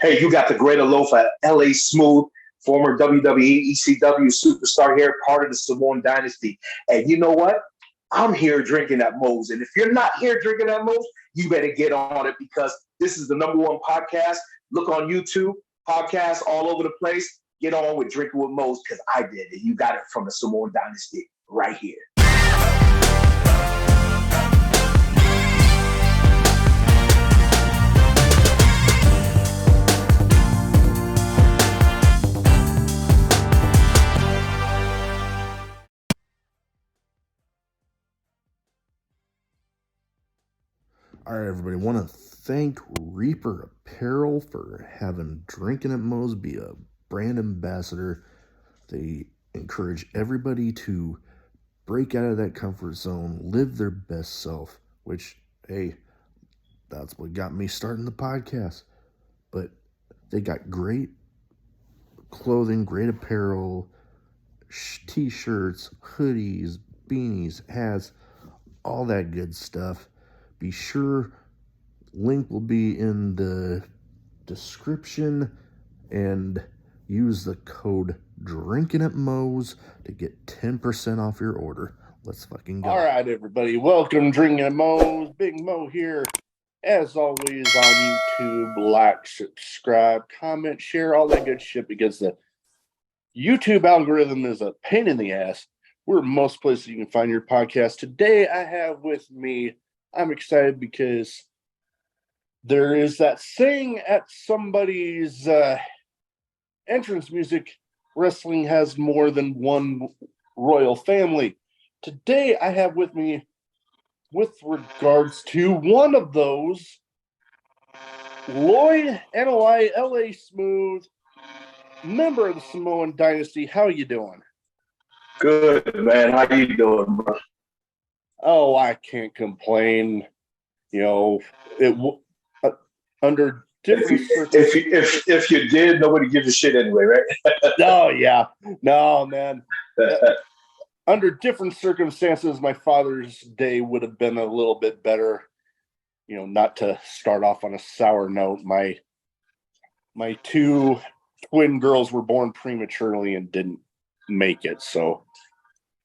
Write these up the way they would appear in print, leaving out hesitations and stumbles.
Hey, you got the great Alofa, LA Smooth, former WWE, ECW superstar here, part of the Samoan Dynasty. And you know what? I'm here drinking at Moe's. And if you're not here drinking at Moe's, you better get on it because this is the number one podcast. Look on YouTube, podcasts all over the place. Get on with Drinking with Moe's because I did it. You got it from the Samoan Dynasty right here. All right, everybody. Want to thank Reaper Apparel for having Drinkin' at Moe's be a brand ambassador. They encourage everybody to break out of that comfort zone, live their best self, which, hey, that's what got me starting the podcast. But they got great clothing, great apparel, t-shirts, hoodies, beanies, hats, all that good stuff. Be sure, link will be in the description, and use the code Drinkin' at Moe's to get 10% off your order. Let's fucking go. All right, everybody. Welcome, Drinkin' at Moe's. Big Mo here. As always, on YouTube, like, subscribe, comment, share, all that good shit, because the YouTube algorithm is a pain in the ass. We're most places you can find your podcast. Today, I have with me, I'm excited because there is that saying at somebody's entrance music, wrestling has more than one royal family. Today, I have with me, with regards to one of those, Lloyd, Anoa'i, LA Smooth, member of the Samoan Dynasty. How you doing? Good, man. How you doing, bro? Oh, I can't complain. You know, under different circumstances. If you did, nobody gives a shit anyway, right? Oh, yeah. No, man. Under different circumstances, my Father's Day would have been a little bit better. You know, not to start off on a sour note. My two twin girls were born prematurely and didn't make it, so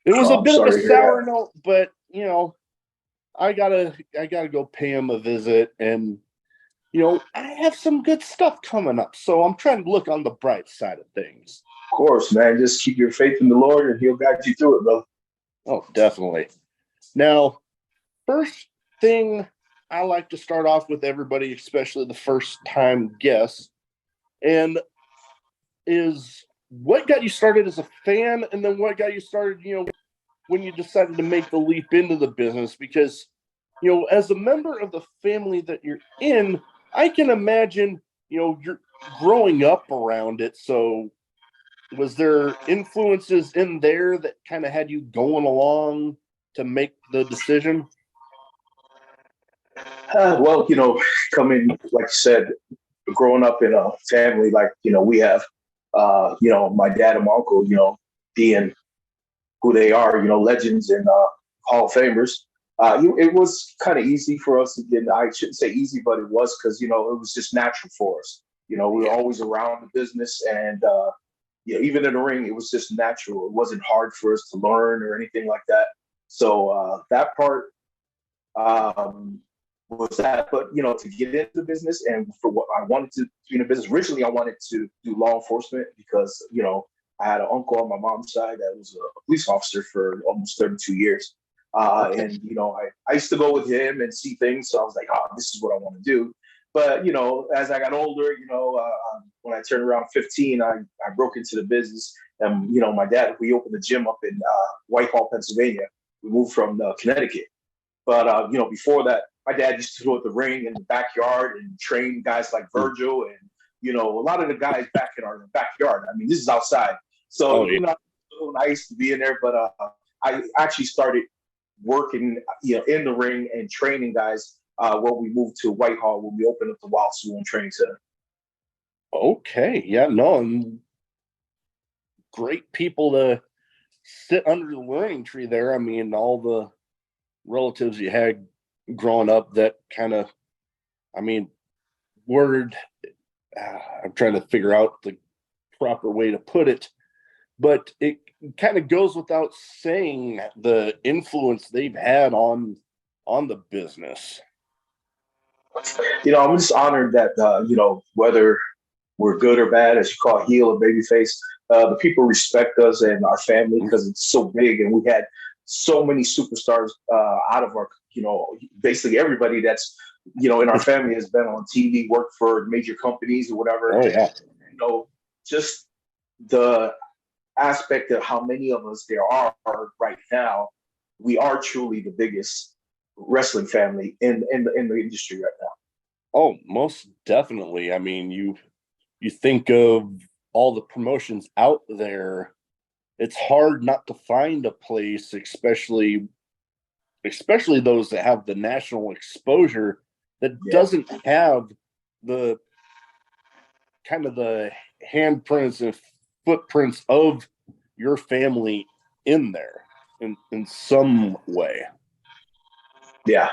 it was a bit of a sour note. But you know, I gotta go pay him a visit, and you know, I have some good stuff coming up, so I'm trying to look on the bright side of things. Of course, man. Just keep your faith in the Lord, and He'll guide you through it, brother. Oh, definitely. Now, first thing I like to start off with everybody, especially the first-time guests, and is what got you started as a fan, and then what got you started, you know, when you decided to make the leap into the business. Because, you know, as a member of the family that you're in, I can imagine, you know, you're growing up around it. So was there influences in there that kind of had you going along to make the decision? Well, you know, coming, like you said, growing up in a family like, you know, we have, you know, my dad and my uncle, you know, being who they are, you know, legends and Hall of Famers. It was kind of easy for us to get. I shouldn't say easy, but it was because, you know, it was just natural for us. You know, we were always around the business, and you know, even in the ring, it was just natural. It wasn't hard for us to learn or anything like that. So that part was that. But you know, to get into the business and for what I wanted to be in the business, originally I wanted to do law enforcement because, you know, I had an uncle on my mom's side that was a police officer for almost 32 years. And, you know, I used to go with him and see things. So I was like, oh, this is what I want to do. But, you know, as I got older, you know, when I turned around 15, I broke into the business. And, you know, my dad, we opened a gym up in Whitehall, Pennsylvania. We moved from Connecticut. But, you know, before that, my dad used to go at the ring in the backyard and train guys like Virgil and, you know, a lot of the guys back in our backyard. I mean, this is outside. So, you know, it was nice to be in there. But I actually started working, you know, in the ring and training guys when we moved to Whitehall, when we opened up the Wild Saloon Training Center. Okay. Yeah, no. And great people to sit under the learning tree there. I mean, all the relatives you had growing up that kind of, I mean, word I'm trying to figure out the proper way to put it, but it kind of goes without saying the influence they've had on the business. I'm just honored that whether we're good or bad, as you call heel or babyface, the people respect us and our family because it's so big, and we had so many superstars out of our, basically everybody that's in our family has been on TV, worked for major companies or whatever. Oh yeah. Just the aspect of how many of us there are right now, we are truly the biggest wrestling family in the industry right now. Oh, most definitely. I mean, you think of all the promotions out there, it's hard not to find a place, especially those that have the national exposure that doesn't have the kind of the handprints and footprints of your family in there in some way. Yeah.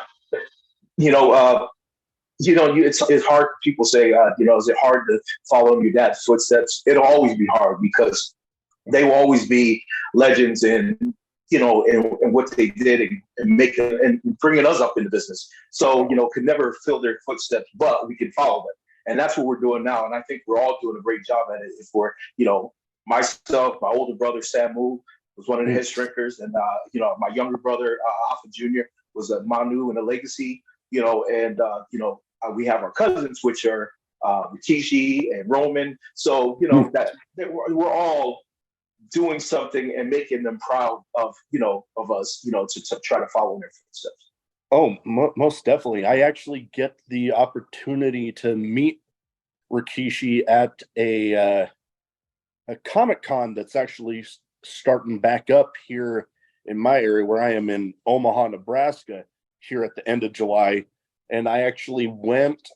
It's hard. People say, is it hard to follow in your dad's footsteps? It'll always be hard because they will always be legends in what they did and making and bringing us up in the business. So, could never fill their footsteps, but we can follow them. And that's what we're doing now. And I think we're all doing a great job at it. For, myself, my older brother, Samu, was one of the head shrinkers. And, my younger brother, Alpha Jr., was a Manu and a Legacy, we have our cousins, which are Rikishi and Roman. So, that we're all doing something and making them proud of us, to try to follow in their footsteps. Oh, most definitely. I actually get the opportunity to meet Rikishi at a Comic-Con that's actually starting back up here in my area where I am in Omaha, Nebraska, here at the end of July. And I actually went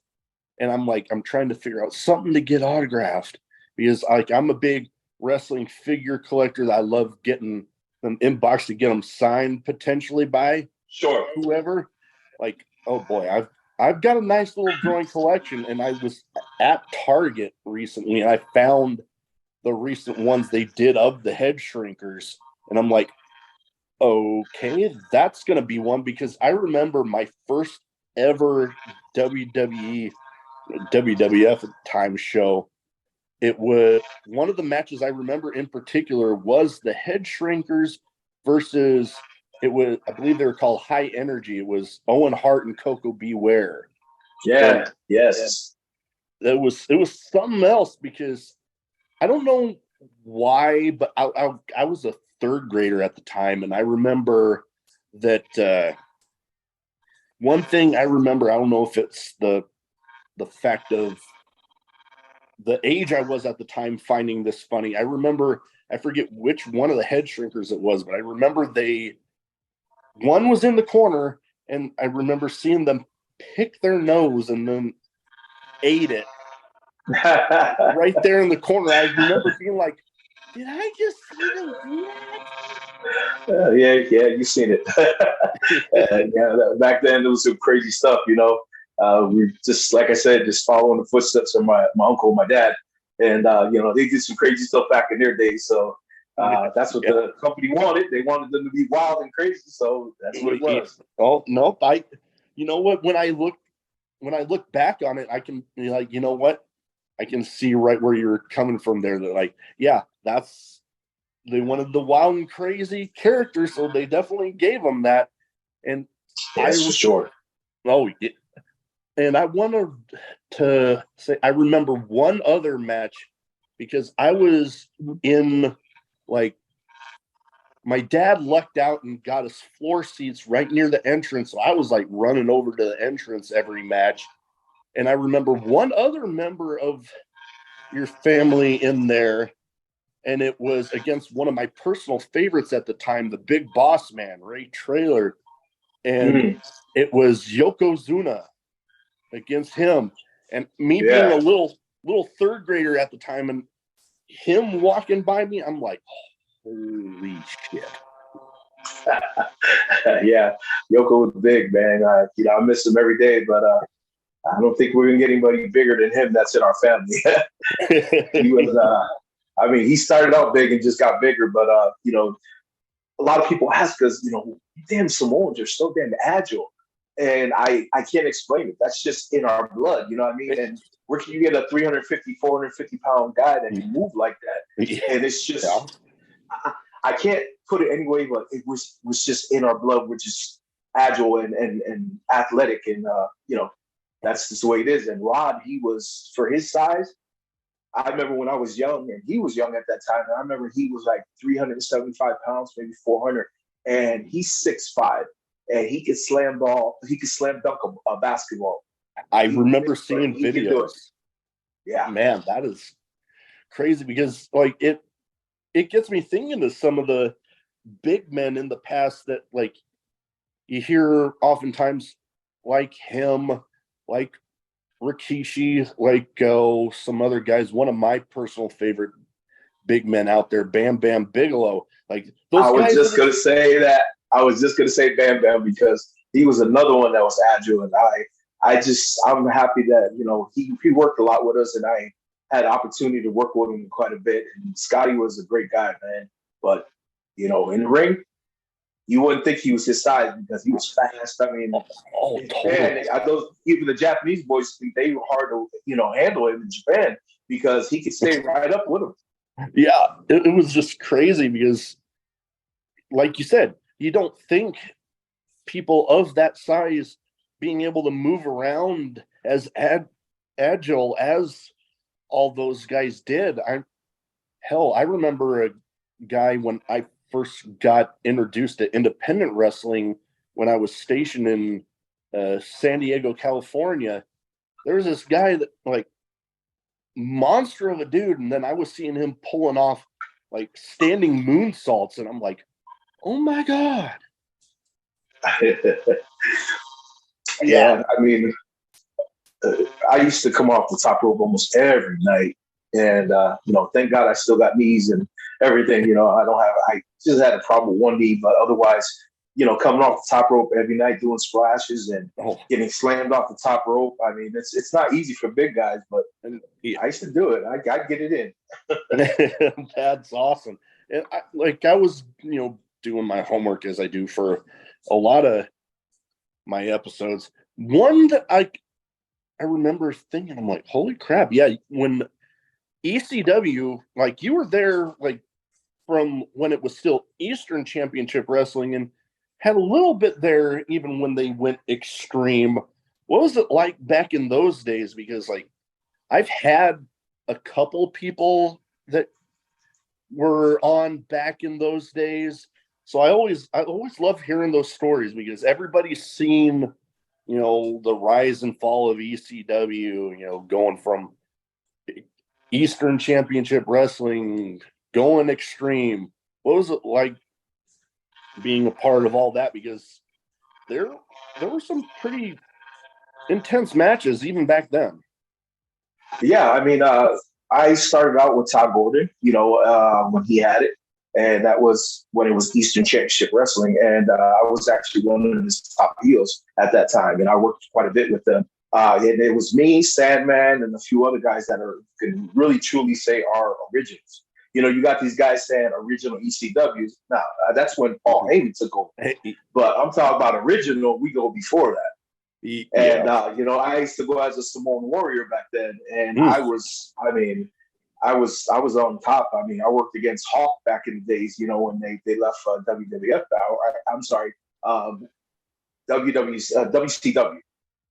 and I'm trying to figure out something to get autographed because I'm a big wrestling figure collector. I love getting them inboxed to get them signed potentially by whoever. Oh boy, I've got a nice little drawing collection, and I was at Target recently and I found the recent ones they did of the head shrinkers, and I'm like, okay, that's gonna be one because I remember my first ever WWF at the time show. It was one of the matches I remember in particular was the head shrinkers versus I believe they were called High Energy. It was Owen Hart and Coco Beware. Yeah. Yes. It was something else because I don't know why, but I was a third grader at the time, and I remember that one thing I remember. I don't know if it's the fact of the age I was at the time finding this funny. I remember, I forget which one of the head shrinkers it was, but I remember one was in the corner, and I remember seeing them pick their nose and then ate it right there in the corner. I remember being like, did I just see them do that? Yeah, you've seen it. Back then, there was some crazy stuff, we just, like I said, just following the footsteps of my uncle and my dad. And, they did some crazy stuff back in their days. So that's what the company wanted. They wanted them to be wild and crazy. So that's what it was. Oh, nope. You know what? When I look back on it, I can be like, you know what? I can see right where you're coming from there. That they wanted the wild and crazy character. So they definitely gave them that. And yes, for sure. Oh, yeah. And I wanted to say, I remember one other match because I was in, my dad lucked out and got us floor seats right near the entrance. So I was running over to the entrance every match. And I remember one other member of your family in there, and it was against one of my personal favorites at the time, the Big Boss Man, Ray Traylor. And it was Yokozuna against him, and me being a little third grader at the time, and him walking by me, I'm like, holy shit. Yeah, Yoko was big, man. I miss him every day, but I don't think we're gonna get anybody bigger than him. That's in our family. He was. I mean, he started out big and just got bigger, but you know, a lot of people ask us, you know, damn Samoans are so damn agile. And I can't explain it. That's just in our blood, you know what I mean? And where can you get a 350, 450 pound guy that can move like that? And it's just, I can't put it any way, but it was just in our blood. We're just agile and athletic. And, you know, that's just the way it is. And Rod, he was, for his size, I remember when I was young, and he was young at that time. And I remember he was like 375 pounds, maybe 400, and he's 6'5", and he could slam dunk a basketball. I remember seeing videos. Yeah, man, that is crazy because like it gets me thinking of some of the big men in the past that like you hear oftentimes like him, like Rikishi, like some other guys. One of my personal favorite big men out there, Bam Bam Bigelow. Like those I was guys just gonna say that. I was just gonna say Bam Bam because he was another one that was agile, and I'm happy that, you know, he worked a lot with us, and I had opportunity to work with him quite a bit. And Scotty was a great guy, man. But you know, in the ring, you wouldn't think he was his size because he was fast. I mean, Japan, even the Japanese boys, they were hard to, you know, handle him in Japan because he could stay right up with them. Yeah, it was just crazy because, like you said, you don't think people of that size being able to move around as agile as all those guys did. I remember a guy when I first got introduced to independent wrestling when I was stationed in San Diego, California. There was this guy that like monster of a dude, and then I was seeing him pulling off like standing moonsaults, and I'm like, oh my god. Yeah, I mean, I used to come off the top rope almost every night, and you know, thank God I still got knees and everything. You know, I just had a problem with one knee, but otherwise, you know, coming off the top rope every night, doing splashes and getting slammed off the top rope. I mean, it's not easy for big guys, but I used to do it. I get it in. That's awesome. And I was, you know, doing my homework as I do for a lot of my episodes. One that I remember thinking, I'm like, holy crap. Yeah. When ECW, like you were there, like from when it was still Eastern Championship Wrestling and had a little bit there, even when they went extreme. What was it like back in those days? Because like I've had a couple people that were on back in those days. So I always love hearing those stories because everybody's seen, you know, the rise and fall of ECW, you know, going from Eastern Championship Wrestling, going extreme. What was it like being a part of all that? Because there were some pretty intense matches even back then. Yeah, I mean, I started out with Todd Gordon, you know, when he had it. And that was when it was Eastern Championship Wrestling. And I was actually one of his top heels at that time. And I worked quite a bit with them. And it was me, Sandman, and a few other guys that can really truly say are originals. You know, you got these guys saying original ECWs. Now, that's when Paul Heyman took over. But I'm talking about original. We go before that. Yeah. And, you know, I used to go as a Samoan Warrior back then. And I was on top. I mean, I worked against Hawk back in the days, you know, when they left WWF. I'm sorry, WCW.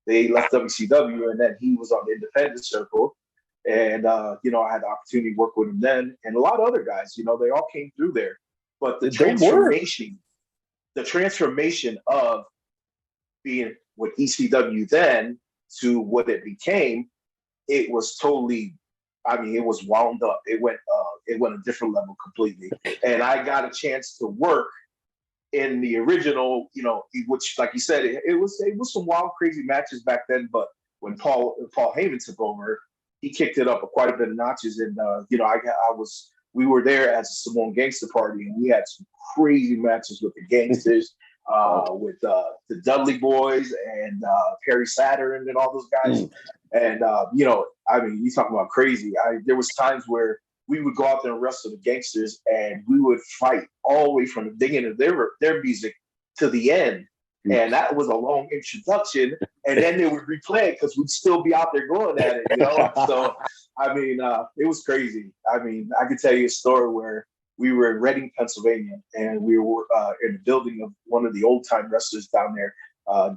They left WCW, and then he was on the independent circle. And, you know, I had the opportunity to work with him then. And a lot of other guys, you know, they all came through there. But the transformation of being with ECW then to what it became, it was totally, I mean, it was wound up. It went a different level completely. And I got a chance to work in the original, you know, which, like you said, it was some wild, crazy matches back then. But when Paul Heyman took over, he kicked it up quite a bit of notches. And you know, we were there as a Samoan Gangster Party, and we had some crazy matches with the gangsters. with the Dudley Boys and Perry Saturn and all those guys. And you know, I mean, you talking about crazy. There was times where we would go out there and wrestle the gangsters, and we would fight all the way from the beginning of their music to the end. And that was a long introduction, and then they would replay it because we'd still be out there going at it, you know. So, I mean, it was crazy. I mean, I could tell you a story where we were in Reading, Pennsylvania, and we were in the building of one of the old time wrestlers down there,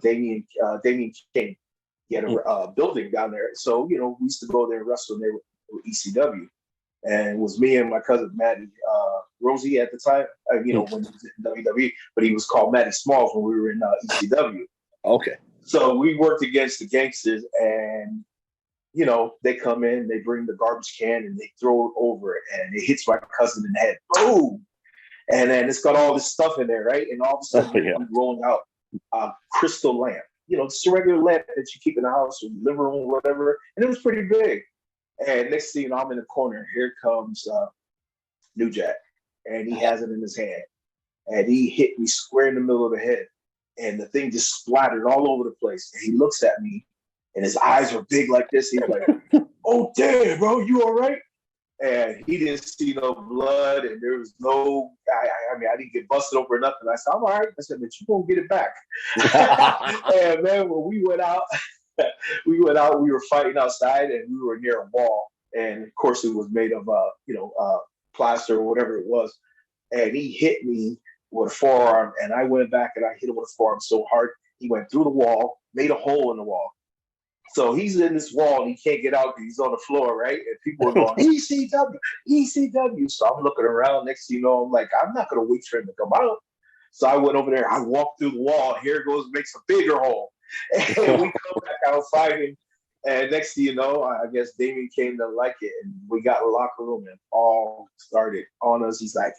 Damian King. He had a building down there, so you know we used to go there and wrestle there with ECW, and it was me and my cousin Matty Rosie at the time. You know when he was in WWE, but he was called Matty Smalls when we were in ECW. Okay. So we worked against the gangsters, and you know they come in, they bring the garbage can, and they throw it over, and it hits my cousin in the head. Boom! And then it's got all this stuff in there, right? And all of a sudden, we're rolling out a crystal lamp. You know, just a regular lamp that you keep in the house or living room or whatever. And it was pretty big. And next thing you know, I'm in the corner. Here comes New Jack. And he has it in his hand. And he hit me square in the middle of the head. And the thing just splattered all over the place. And he looks at me, and his eyes were big like this. He's like, "Oh, damn, bro, you all right?" And he didn't see no blood, and there was no, I mean, I didn't get busted over or nothing. I said, "I'm all right." I said, "But you gonna get it back." And man, when we went out, we were fighting outside, and we were near a wall. And of course, it was made of, plaster or whatever it was. And he hit me with a forearm, and I went back and I hit him with a forearm so hard, he went through the wall, made a hole in the wall. So he's in this wall and he can't get out because he's on the floor, right? And people are going, ECW, ECW. So I'm looking around. Next thing you know, I'm like, I'm not going to wait for him to come out. So I went over there. I walked through the wall. Here it goes, makes a bigger hole. And we come back out fighting. And next thing you know, I guess Damien came to like it. And we got in the locker room and all started on us. He's like,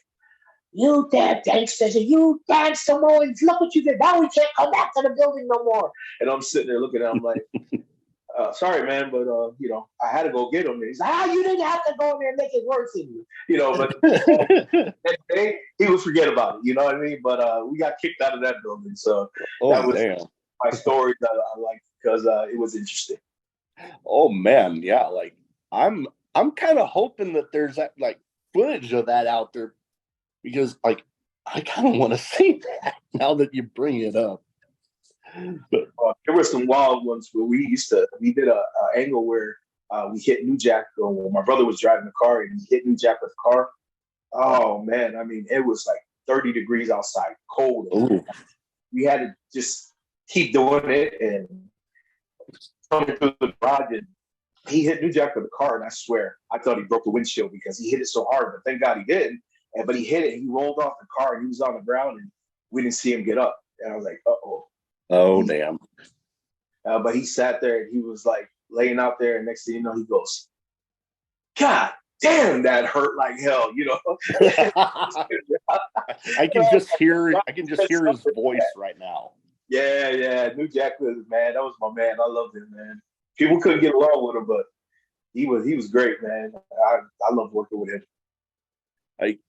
"You damn gangsters, and you damn Samoans, look what you did. Now we can't come back to the building no more." And I'm sitting there looking at him like, "Sorry, man, but you know, I had to go get him." And he's like, "You didn't have to go in there and make it worse than you know." But that day, he would forget about it. You know what I mean? But we got kicked out of that building, so that was my story that I liked because it was interesting. Oh man, yeah. Like I'm kind of hoping that there's that like footage of that out there because like I kind of want to see that now that you bring it up. But there were some wild ones where we did a angle where we hit New Jack. My brother was driving the car and he hit New Jack with the car. Oh man, I mean it was like 30 degrees outside, cold. We had to just keep doing it and coming through the garage, and he hit New Jack with the car, and I swear I thought he broke the windshield because he hit it so hard, but thank God he didn't. But he hit it, and he rolled off the car, and he was on the ground, and we didn't see him get up. And I was like, "Uh-oh." Oh, damn. But he sat there, and he was like laying out there, and next thing you know, he goes, "God damn, that hurt like hell," you know. I can just hear his voice right now. Yeah. New Jack was, man, that was my man. I loved him, man. People couldn't get along with him, but he was great, man. I love working with him.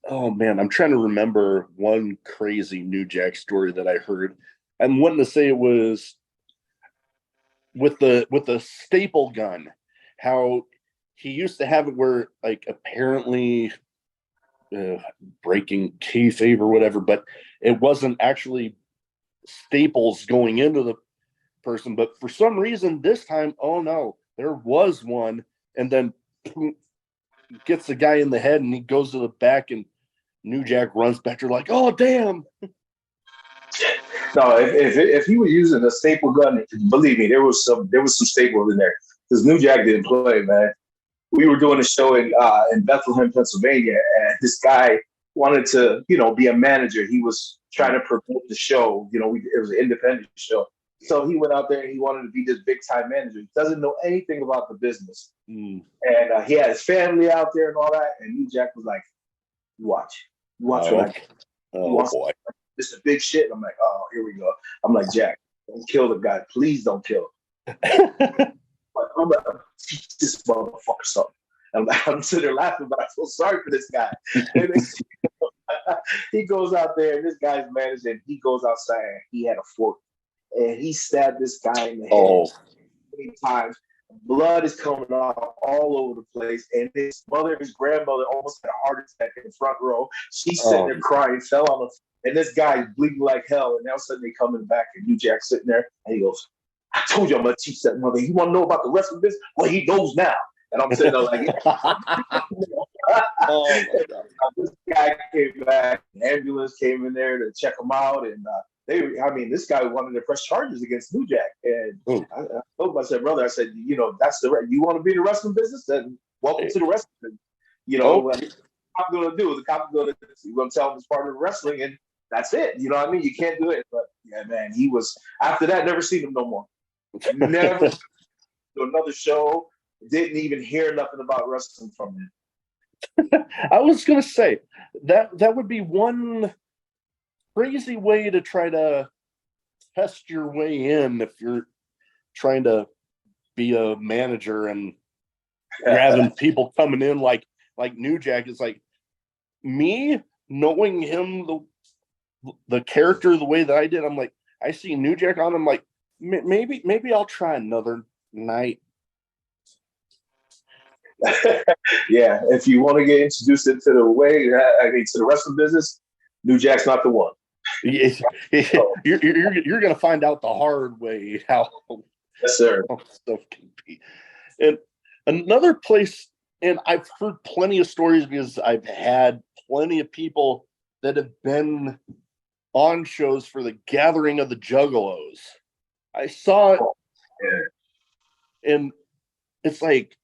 Oh man, I'm trying to remember one crazy New Jack story that I heard. I'm wanting to say it was with the staple gun, how he used to have it where like apparently breaking kayfabe or whatever, but it wasn't actually staples going into the person. But for some reason this time, oh no, there was one, and then gets the guy in the head, and he goes to the back, and New Jack runs back. You're like, oh damn. No, if he was using a staple gun, believe me, there was some staples in there because New Jack didn't play, man. We were doing a show in Bethlehem, Pennsylvania, and this guy wanted to, be a manager. He was trying to promote the show. It was an independent show. So he went out there and he wanted to be this big time manager. He doesn't know anything about the business. And he had his family out there and all that. And New Jack was like, you watch what I do. Oh, boy. This is big shit. And I'm like, oh, here we go. I'm like, Jack, don't kill the guy. Please don't kill him. I'm like, teach this motherfucker something. I'm sitting there laughing, but I feel sorry for this guy. And He goes out there, and this guy's manager, and he goes outside, and he had a fork, and he stabbed this guy in the head many times. Blood is coming out all over the place, and his grandmother, almost had a heart attack in the front row. She's sitting there crying, fell on the, and this guy is bleeding like hell. And all of a sudden, they coming back, and New Jack's sitting there, and he goes, "I told you I'm gonna teach that mother. You want to know about the rest of this? Well, he knows now." And I'm sitting there like, oh my God. This guy came back, the ambulance came in there to check him out, and this guy wanted to press charges against New Jack. And I told him, I said, brother, I said, that's you want to be in the wrestling business? Then welcome to the wrestling business. What I'm going to do. The cop is going to tell him it's part of wrestling, and that's it. You know what I mean? You can't do it. But yeah, man, he was, after that, never seen him no more. Never to another show. Didn't even hear nothing about wrestling from him. I was going to say, that would be one crazy way to try to test your way in if you're trying to be a manager and you're having people coming in like New Jack. It's like, me knowing him, the character the way that I did, I'm like, I see New Jack on, I'm like, maybe I'll try another night. Yeah, if you want to get introduced into to the wrestling business, New Jack's not the one. You're going to find out the hard way how yes, sir. Stuff can be. And another place, and I've heard plenty of stories because I've had plenty of people that have been on shows for the Gathering of the Juggalos. I saw it, and it's like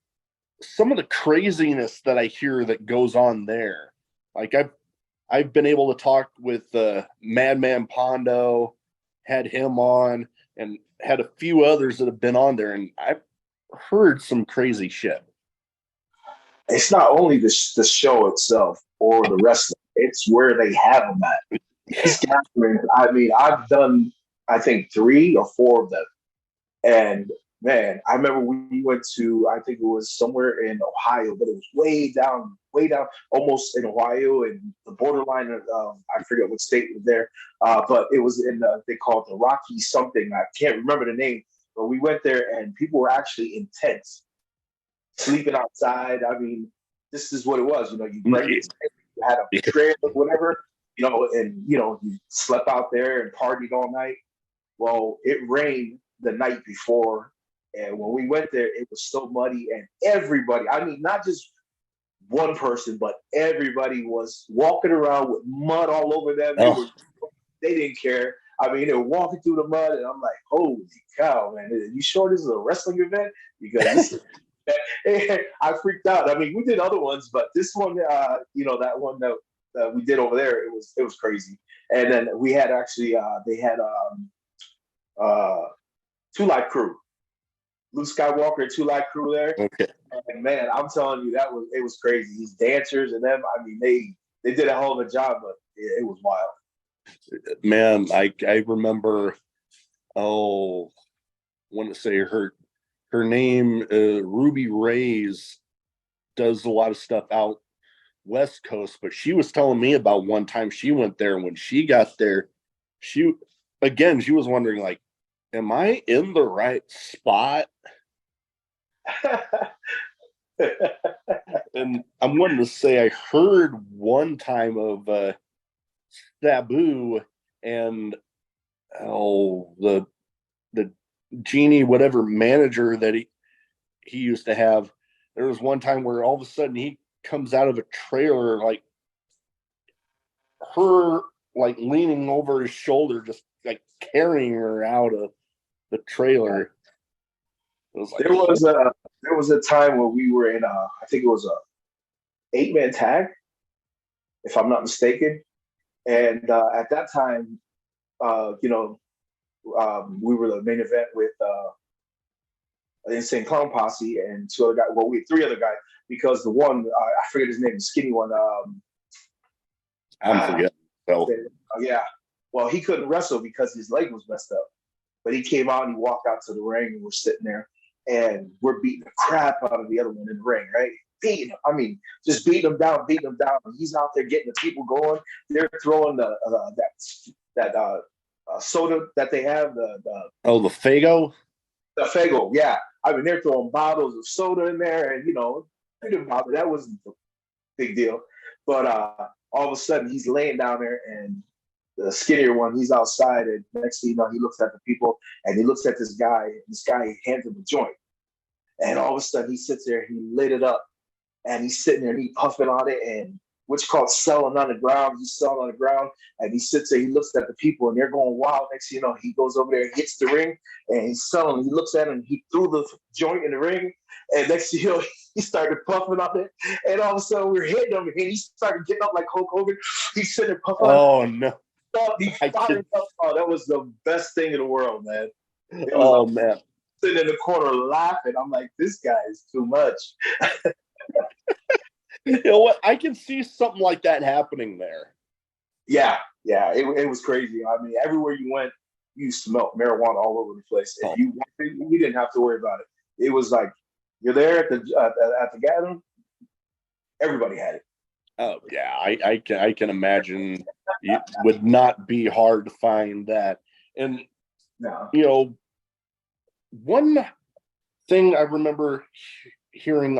some of the craziness that I hear that goes on there. Like I've been able to talk with Madman Pondo, had him on, and had a few others that have been on there, and I've heard some crazy shit. It's not only the show itself or the wrestling; it's where they have them at. These gatherings, I mean, I've done, I think, 3 or 4 of them, and man, I remember we went to, I think it was somewhere in Ohio, but it was way down, almost in Ohio, and the borderline of I forget what state was there, but it was in they call it the Rocky something. I can't remember the name, but we went there, and people were actually in tents, sleeping outside. I mean, this is what it was. You had a trailer, whatever, and you slept out there and partied all night. Well, it rained the night before. And when we went there, it was so muddy, and everybody, I mean, not just one person, but everybody was walking around with mud all over them. They didn't care. I mean, they were walking through the mud, and I'm like, holy cow, man. Are you sure this is a wrestling event? Because I freaked out. I mean, we did other ones, but this one, that one that we did over there, it was crazy. And then we had actually, they had Two Live Crew. Luke Skywalker and 2 Live Crew there. Okay. And man, I'm telling you, it was crazy. These dancers and them, I mean, they did a hell of a job, but it was wild. Man, I remember, I want to say her name, Ruby Reyes, does a lot of stuff out West Coast, but she was telling me about one time she went there, and when she got there, she was wondering, like, am I in the right spot? And I'm wanting to say I heard one time of Sabu and the Genie, whatever manager that he used to have. There was one time where all of a sudden he comes out of a trailer, like her, like leaning over his shoulder, just like carrying her out of the trailer. There was a time where we were in I think it was a 8-man tag, if I'm not mistaken, and at that time, we were the main event with Insane Clown Posse and 2 other guys. Well, we had 3 other guys, because the one I forget his name, the skinny one. I'm forgetting. Yeah. Well, he couldn't wrestle because his leg was messed up. But he came out and he walked out to the ring, and we're sitting there, and we're beating the crap out of the other one in the ring, right? beating him. I mean, just beating him down, beating him down. And he's out there getting the people going. They're throwing that soda that they have, the Fago. The Fago, yeah. I mean, they're throwing bottles of soda in there, and that wasn't a big deal. But all of a sudden, he's laying down there, and the skinnier one, he's outside, and next thing you know, he looks at the people, and he looks at this guy. And this guy hands him a joint, and all of a sudden, he sits there, he lit it up, and he's sitting there, and he puffing on it, and what's called selling on the ground. He's selling on the ground, and he sits there. He looks at the people, and they're going wild. Next thing you know, he goes over there, hits the ring, and he's selling. He looks at him. He threw the joint in the ring, and next thing you know, he started puffing on it. And all of a sudden, we're hitting him, and he started getting up like Hulk Hogan. He's sitting there puffing. Oh no! He fired up. Oh, that was the best thing in the world, man. Man, sitting in the corner laughing. I'm like, this guy is too much. You know what? I can see something like that happening there. Yeah, it was crazy. I mean, everywhere you went, you smelled marijuana all over the place. If you didn't have to worry about it. It was like you're there at the gathering. Everybody had it. Oh yeah, I can imagine it would not be hard to find that. And one thing I remember hearing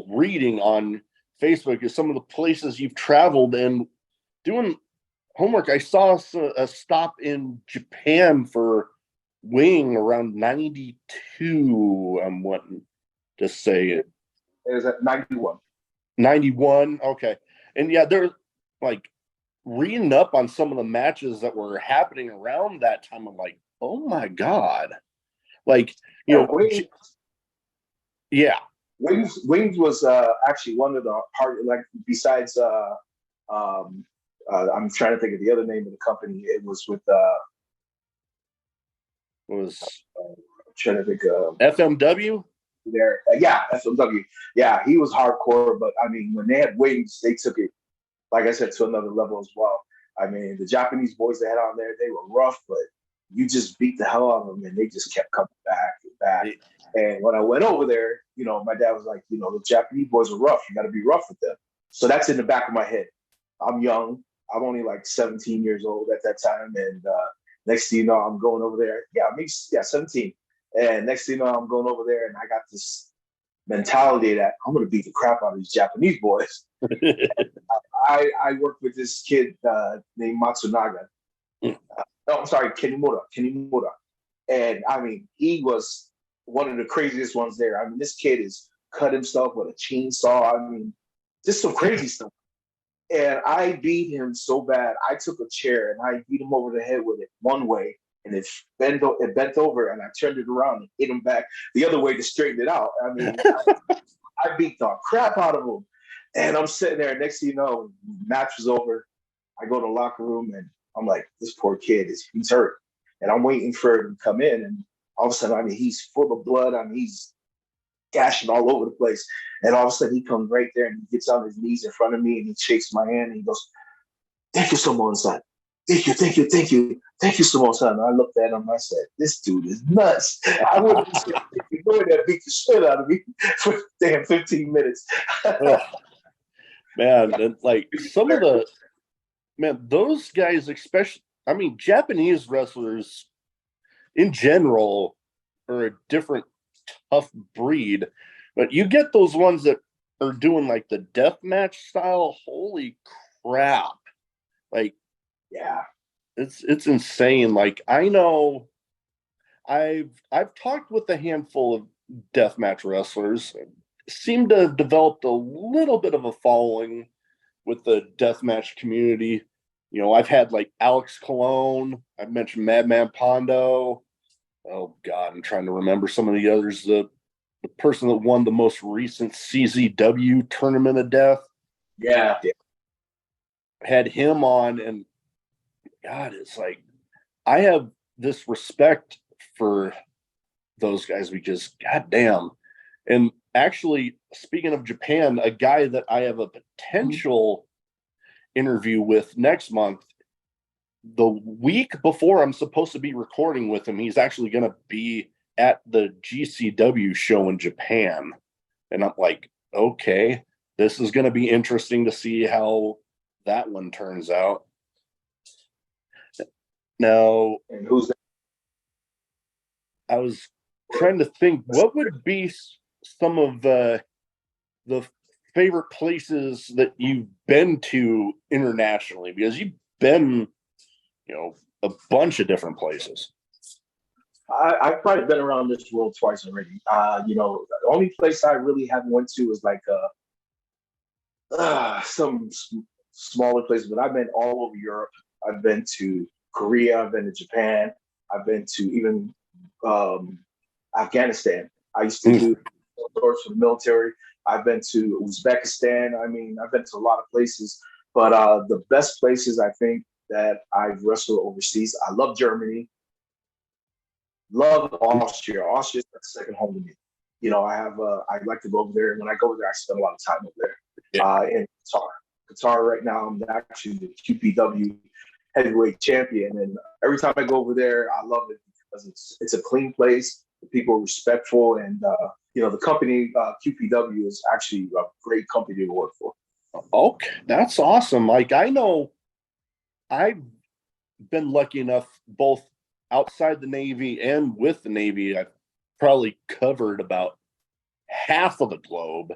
reading on Facebook is some of the places you've traveled, and doing homework, I saw a stop in Japan for wing around 92. I'm wanting to say it. It was at 91. 91. Okay. And yeah, they're like reading up on some of the matches that were happening around that time. I'm like, oh my God. Like, Wings, yeah. Wings was actually one of the hard, like, besides I'm trying to think of the other name of the company. It was with I'm trying to think of FMW there. Yeah, FMW. Yeah, he was hardcore, but I mean, when they had Wings, they took it, like I said, to another level as well. I mean, the Japanese boys they had on there, they were rough, but you just beat the hell out of them, and they just kept coming back and back. And when I went over there, my dad was like, the Japanese boys are rough. You got to be rough with them. So that's in the back of my head. I'm young. I'm only like 17 years old at that time. And next thing you know, I'm going over there. Yeah, maybe 17. And next thing you know, I'm going over there, and I got this mentality that I'm going to beat the crap out of these Japanese boys. I worked with this kid named Matsunaga. I'm sorry, Kenimura. And I mean, he was one of the craziest ones there. I mean, this kid is cut himself with a chainsaw. I mean, just some crazy stuff. And I beat him so bad. I took a chair and I beat him over the head with it one way, and it bent over, and I turned it around and hit him back the other way to straighten it out. I mean, I beat the crap out of him. And I'm sitting there. Next thing you know, match was over. I go to the locker room, and I'm like, this poor kid, he's hurt. And I'm waiting for him to come in, and all of a sudden, I mean, he's full of blood. I mean, he's gashing all over the place. And all of a sudden, he comes right there, and he gets on his knees in front of me, and he shakes my hand, and he goes, "Thank you, Samoan-san. Thank you, Samoan-san." And I looked at him, and I said, this dude is nuts. I wouldn't be going there, beat the shit out of me for damn 15 minutes. Man, and like some of the those guys, especially, I mean, Japanese wrestlers in general are a different tough breed, but you get those ones that are doing like the death match style. Holy crap! Like, yeah, it's insane. Like, I know I've talked with a handful of deathmatch wrestlers, seem to have developed a little bit of a following with the deathmatch community. I've had like Alex Colon, I've mentioned Madman Pondo. Oh God, I'm trying to remember some of the others. The person that won the most recent CZW Tournament of Death. Yeah. Had him on, and God, it's like I have this respect for those guys because goddamn. And actually, speaking of Japan, a guy that I have a potential interview with next month, the week before I'm supposed to be recording with him, he's actually going to be at the GCW show in Japan. And I'm like, okay, this is going to be interesting to see how that one turns out. Now, And who's that? I was trying to think what would be some of the favorite places that you've been to internationally, because you've been, a bunch of different places. I've probably been around this world twice already. The only place I really haven't went to is like some smaller places, but I've been all over Europe. I've been to Korea. I've been to Japan. I've been to even Afghanistan. I used to do tours for the military. I've been to Uzbekistan. I mean, I've been to a lot of places, but the best places I think that I've wrestled overseas, I love Germany, love Austria. Austria is like second home to me. I like to go over there, and when I go over there, I spend a lot of time over there. Yeah. In Qatar right now, I'm actually the QPW heavyweight champion, and every time I go over there, I love it because it's a clean place. The people are respectful, and the company QPW is actually a great company to work for. Okay, that's awesome. Like, I know I've been lucky enough, both outside the Navy and with the Navy, I've probably covered about half of the globe.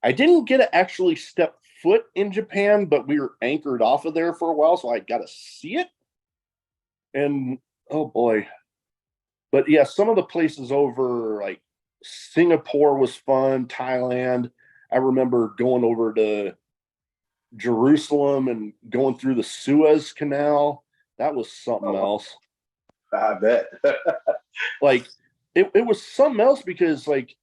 I didn't get to actually step foot in Japan, but we were anchored off of there for a while, so I got to see it. And oh boy. But yeah, some of the places over, like Singapore was fun, Thailand. I remember going over to Jerusalem and going through the Suez Canal. That was something else. I bet. Like, it was something else because, like,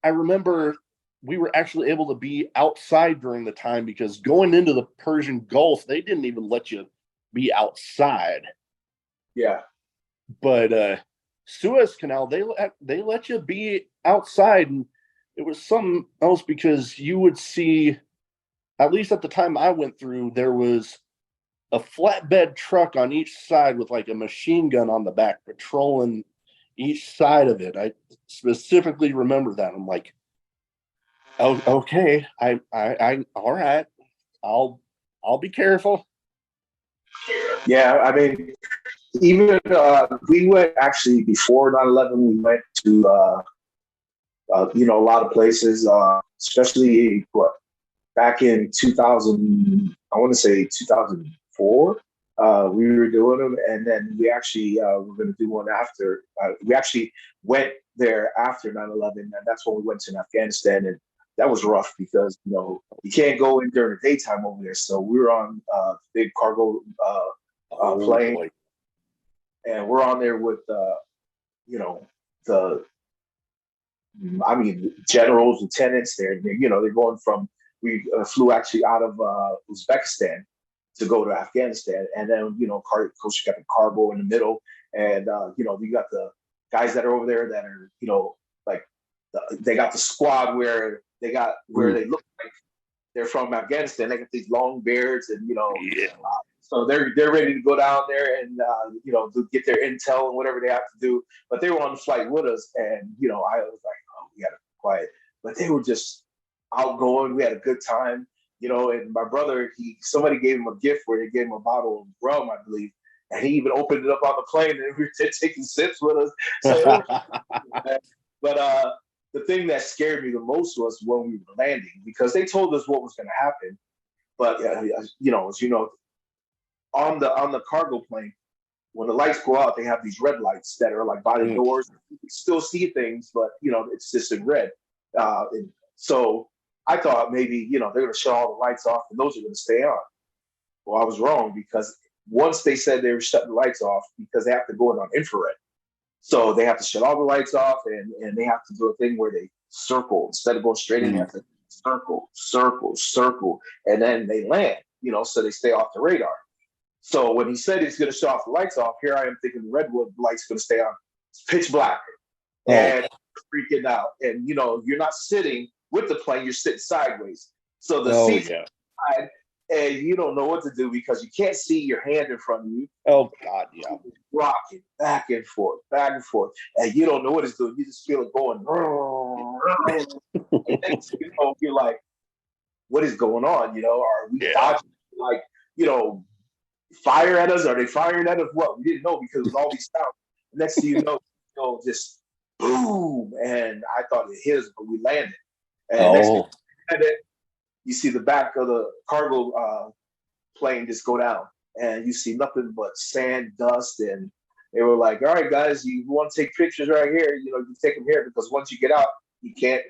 I remember we were actually able to be outside during the time, because going into the Persian Gulf, they didn't even let you be outside. Yeah. But Suez Canal, they let you be outside, and it was something else because you would see, at least at the time I went through, there was a flatbed truck on each side with like a machine gun on the back patrolling each side of it. I specifically remember that. I'm like, oh, okay, I all right, I'll be careful. Yeah, I mean, even we went actually before 9/11. We went to a lot of places, especially back in 2000. I want to say 2004. We were doing them, and then we actually were going to do one after. We actually went there after 9/11, and that's when we went to Afghanistan, and that was rough because you can't go in during the daytime over there. So we were on big cargo plane, Boy. and we're on there with the generals, lieutenants. They're going from. We flew actually out of Uzbekistan to go to Afghanistan, and then coach got the cargo in the middle, and we got the guys that are over there that are like they got the squad where they look like they're from Afghanistan. They got these long beards, and so they're ready to go down there and get their intel and whatever they have to do. But they were on the flight with us, and I was like, oh, we got to be quiet. But they were just outgoing. We had a good time. And my brother, somebody gave him a gift where they gave him a bottle of rum, I believe, and he even opened it up on the plane, and we were taking sips with us. So, but the thing that scared me the most was when we were landing, because they told us what was going to happen, but as you know, on the cargo plane, when the lights go out, they have these red lights that are like by the doors. You can still see things, but it's just in red. So I thought maybe, they're going to shut all the lights off and those are going to stay on. Well, I was wrong, because once they said they were shutting the lights off, because they have to go in on infrared. So they have to shut all the lights off, and they have to do a thing where they circle. Instead of going straight in, they have to circle, circle, circle, and then they land, so they stay off the radar. So when he said he's going to shut off the lights off, here I am thinking the redwood light's going to stay on. It's pitch black. And freaking out. And, you're not sitting with the plane, you're sitting sideways. So the seat's side, and you don't know what to do because you can't see your hand in front of you. Oh, God, yeah. Rocking back and forth, and you don't know what it's doing. You just feel it going. And next thing you know, you're like, what is going on? Are we dodging, like, fire at us? Are they firing at us? What? We didn't know because it was all these sounds. Next thing just boom. And I thought it hit us, but we landed. And next thing you see the back of the cargo plane just go down. And you see nothing but sand, dust, and they were like, all right, guys, you want to take pictures right here? You take them here because once you get out, you can't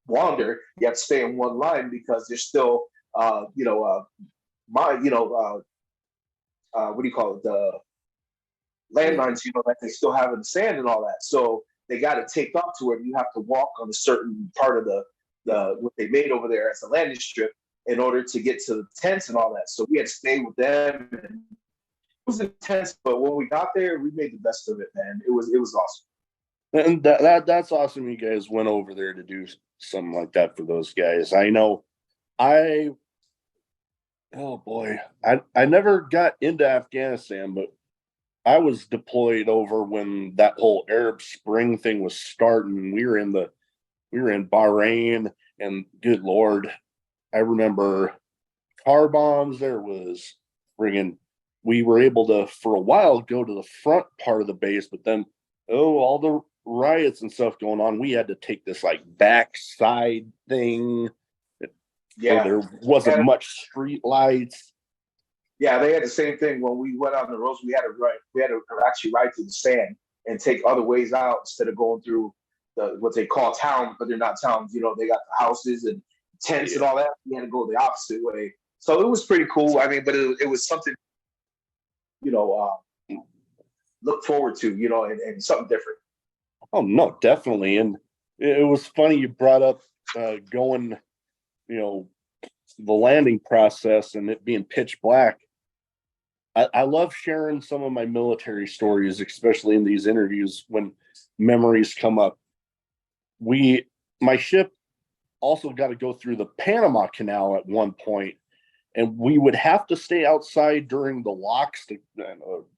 wander. You have to stay in one line because there's still, what do you call it? The landmines, that they still have in the sand and all that. So they got to take off to where you have to walk on a certain part of the what they made over there as a landing strip in order to get to the tents and all that. So we had to stay with them. And it was intense, but when we got there, we made the best of it, man. It was awesome. And that's awesome. You guys went over there to do something like that for those guys. I know. Oh boy, I never got into Afghanistan, but I was deployed over when that whole Arab Spring thing was starting. We were in Bahrain, and good Lord, I remember car bombs. There was we were able to, for a while, go to the front part of the base, but then, all the riots and stuff going on, we had to take this like backside thing. Yeah. There wasn't much street lights. Yeah, they had the same thing when we went on the roads. We had to actually ride through the sand and take other ways out instead of going through what they call towns, but they're not towns. They got the houses and tents and all that. We had to go the opposite way. So it was pretty cool. I mean, but it was something, look forward to, and something different. Oh, no, definitely. And it was funny you brought up going, the landing process and it being pitch black. I love sharing some of my military stories, especially in these interviews when memories come up. My ship also got to go through the Panama Canal at one point, and we would have to stay outside during the locks to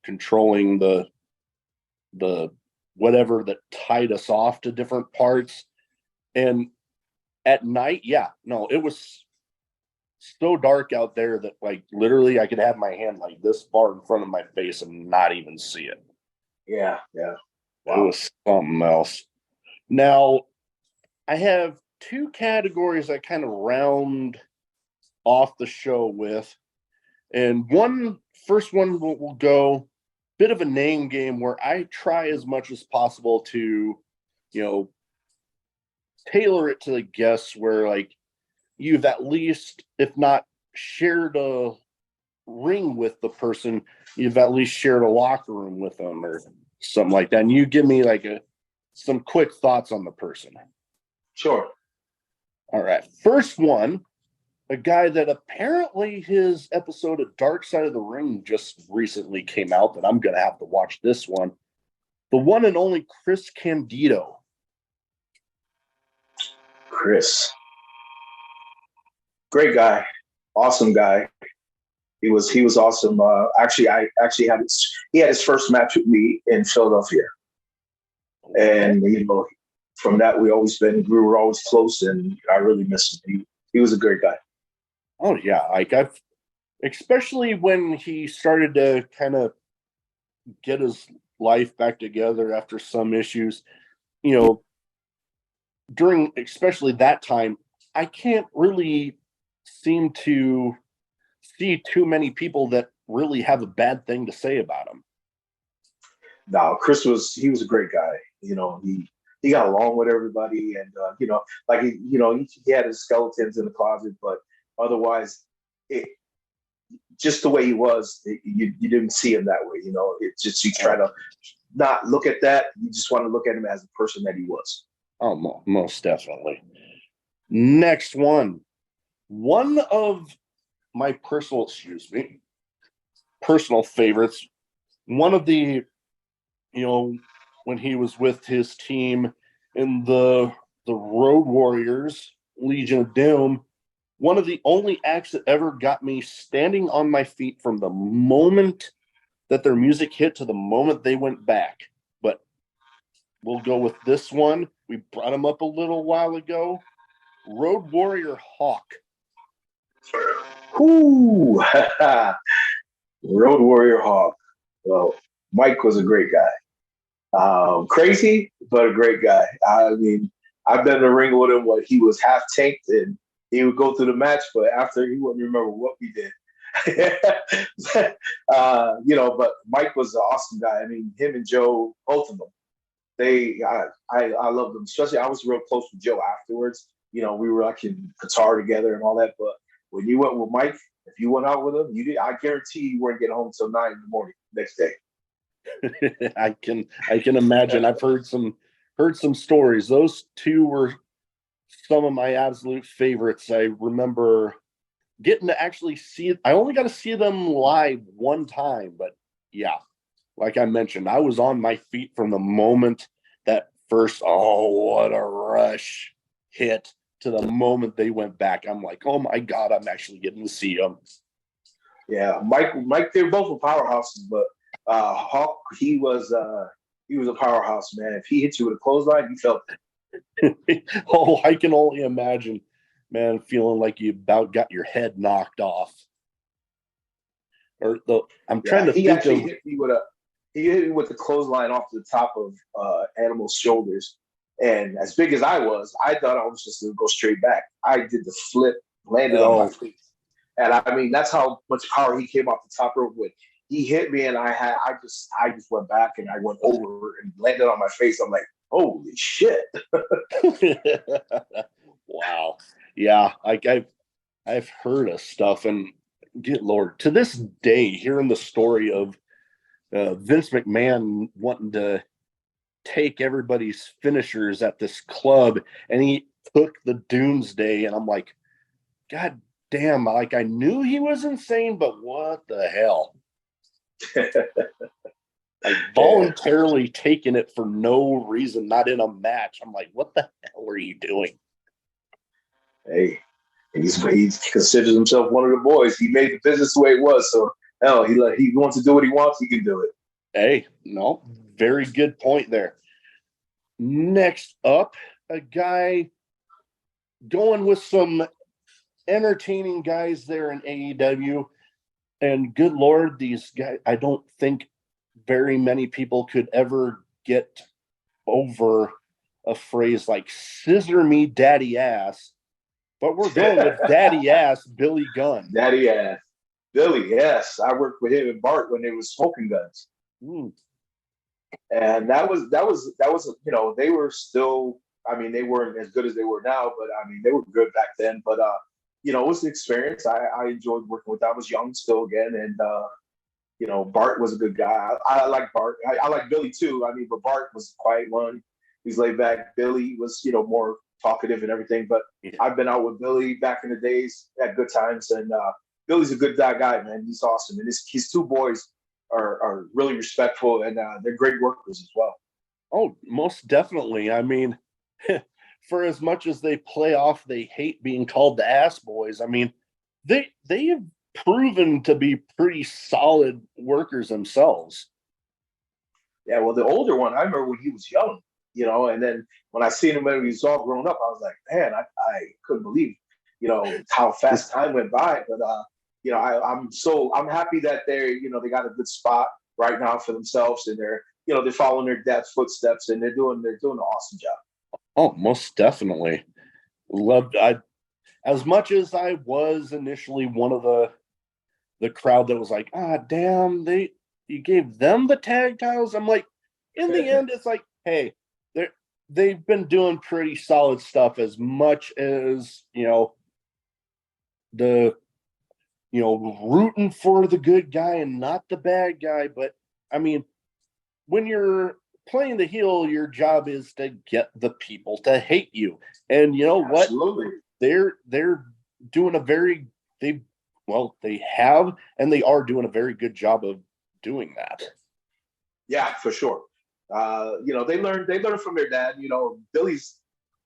controlling the whatever that tied us off to different parts. And at night, it was so dark out there that like literally I could have my hand like this far in front of my face and not even see it. Yeah. Wow. It was something else. Now, I have two categories I kind of round off the show with. And first one will go bit of a name game where I try as much as possible to, tailor it to the guests where like you've at least, if not shared a ring with the person, you've at least shared a locker room with them or something like that. And you give me like some quick thoughts on the person. Sure. All right. First one, a guy that apparently his episode of Dark Side of the Ring just recently came out that I'm going to have to watch this one. The one and only Chris Candido. Chris. Great guy. Awesome guy. He was awesome. I actually he had his first match with me in Philadelphia. And, from that, we were always close, and I really miss him. He was a great guy. Oh yeah, like especially when he started to kind of get his life back together after some issues, during especially that time, I can't really seem to see too many people that really have a bad thing to say about him. No, Chris he was a great guy. He got along with everybody, and he had his skeletons in the closet, but otherwise, just the way he was, you didn't see him that way. It's just you try to not look at that. You just want to look at him as the person that he was. Oh, most definitely. Next one of my personal favorites. One of the, when he was with his team in the Road Warriors, Legion of Doom, one of the only acts that ever got me standing on my feet from the moment that their music hit to the moment they went back. But we'll go with this one. We brought him up a little while ago. Road Warrior Hawk. Whoo! Road Warrior Hawk. Well, Mike was a great guy. Crazy, but a great guy. I mean, I've been in the ring with him when he was half tanked and he would go through the match, but after he wouldn't remember what we did. But Mike was an awesome guy. I mean, him and Joe, both of them. I love them. Especially, I was real close with Joe afterwards. We were like in Qatar together and all that. But when you went with Mike, if you went out with him, you did. I guarantee you weren't getting home till 9 a.m. next day. I can imagine. I've heard some stories. Those two were some of my absolute favorites. I remember getting to actually see it. I only got to see them live one time, but yeah, like I mentioned, I was on my feet from the moment that first, oh, what a rush hit to the moment they went back. I'm like, oh my God, I'm actually getting to see them. Yeah, Mike, they're both powerhouses, but Hawk, he was a powerhouse, man. If he hit you with a clothesline, you felt it. Oh, I can only imagine, man, feeling like you about got your head knocked off. I'm trying to think of. He hit me with the clothesline off the top of Animal's shoulders, and as big as I was, I thought I was just gonna go straight back. I did the flip, landed on my face, and I mean that's how much power he came off the top rope with. He hit me, and I just went back and I went over and landed on my face. I'm like, holy shit! Wow, yeah, like I've heard of stuff, and good Lord, to this day, hearing the story of Vince McMahon wanting to take everybody's finishers at this club, and he took the Doomsday, and I'm like, God damn, like I knew he was insane, but what the hell? Like voluntarily taking it for no reason, not in a match. I'm like, what the hell are you doing? Hey, he considers himself one of the boys. He made the business the way it was, so hell, he wants to do what he wants. He can do it. Hey, no, very good point there. Next up, a guy going with some entertaining guys there in AEW. And good Lord, these guys, I don't think very many people could ever get over a phrase like scissor me daddy ass. But we're going with daddy ass Billy Gunn. Daddy ass. Billy, yes. I worked with him and Bart when they were smoking guns. And that was they were still, I mean, they weren't as good as they were now, but I mean, they were good back then. But it was an experience. I enjoyed working with them. I was young still again, and Bart was a good guy. I like Bart. I like Billy too. I mean, but Bart was a quiet one. He's laid back. Billy was, more talkative and everything. But I've been out with Billy back in the days at good times, and Billy's a good guy, man. He's awesome, and his two boys are really respectful, and they're great workers as well. Oh, most definitely. I mean, for as much as they play off, they hate being called the ass boys. I mean, they have proven to be pretty solid workers themselves. Yeah, well, the older one, I remember when he was young, and then when I seen him when he was all grown up, I was like, man, I couldn't believe, how fast time went by. But I'm happy that they got a good spot right now for themselves, and they're following their dad's footsteps, and they're doing an awesome job. Oh, most definitely. As much as I was initially one of the crowd that was like, damn, you gave them the tag titles. I'm like, in the end, it's like, hey, they've been doing pretty solid stuff, as much as rooting for the good guy and not the bad guy. But I mean, when you're playing the heel, your job is to get the people to hate you. And you know what? Absolutely. They're doing they have, and they are doing a very good job of doing that. Yeah, for sure. They learned from their dad. Billy's,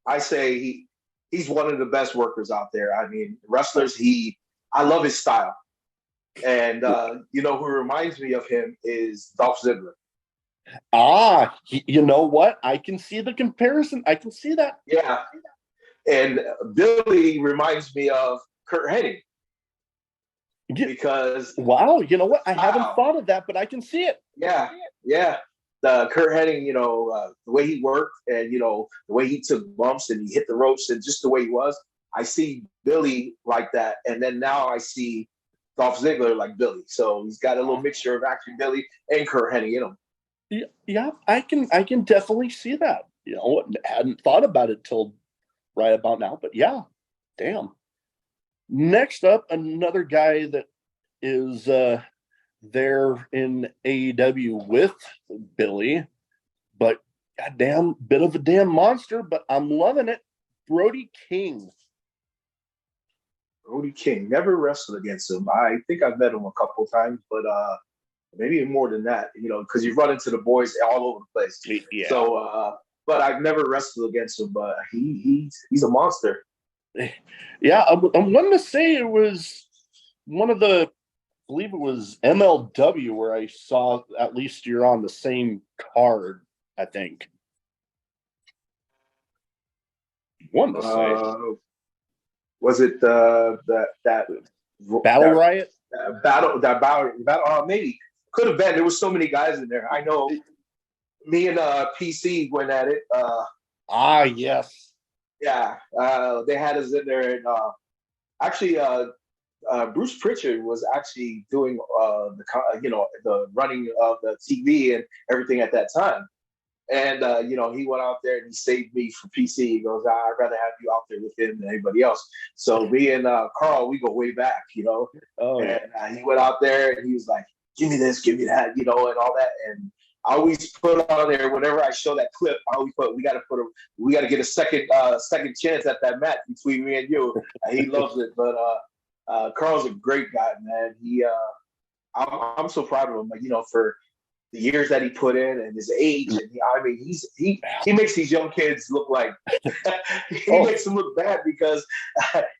I say he's one of the best workers out there. I mean, wrestlers, I love his style. And who reminds me of him is Dolph Ziggler. You know what? I can see the comparison. I can see that. Yeah. And Billy reminds me of Kurt Hennig because wow, you know what? I haven't thought of that, but I can see it. Yeah, yeah. The Kurt Hennig, the way he worked and the way he took bumps and he hit the ropes and just the way he was. I see Billy like that, and then now I see Dolph Ziggler like Billy. So he's got a little mixture of actually Billy and Kurt Hennig in him. Yeah, I can definitely see that. I hadn't thought about it till right about now, but yeah, damn. Next up, another guy that is there in AEW with Billy, but goddamn bit of a damn monster, but I'm loving it. Brody King. Brody King. Never wrestled against him. I think I've met him a couple of times, but maybe more than that, because you run into the boys all over the place. Yeah. So, but I've never wrestled against him, but he's a monster. Yeah, I'm wanting to say it was one of the, I believe it was MLW where I saw at least you're on the same card, I think. One to say. Was it that Battle Riot? Battle maybe could have been. There was so many guys in there. I know. Me and PC went at it. Yes. Yeah, they had us in there, and actually, Bruce Pritchard was actually doing the running of the TV and everything at that time. And he went out there and he saved me from PC. He goes, I'd rather have you out there with him than anybody else. So me and Carl, we go way back, And he went out there and he was like, give me this, give me that, and all that. And I always put on there whenever I show that clip. I always put we got to get a second chance at that match between me and you. He loves it, but Carl's a great guy, man. I'm so proud of him, for the years that he put in and his age. And he makes these young kids look like makes them look bad because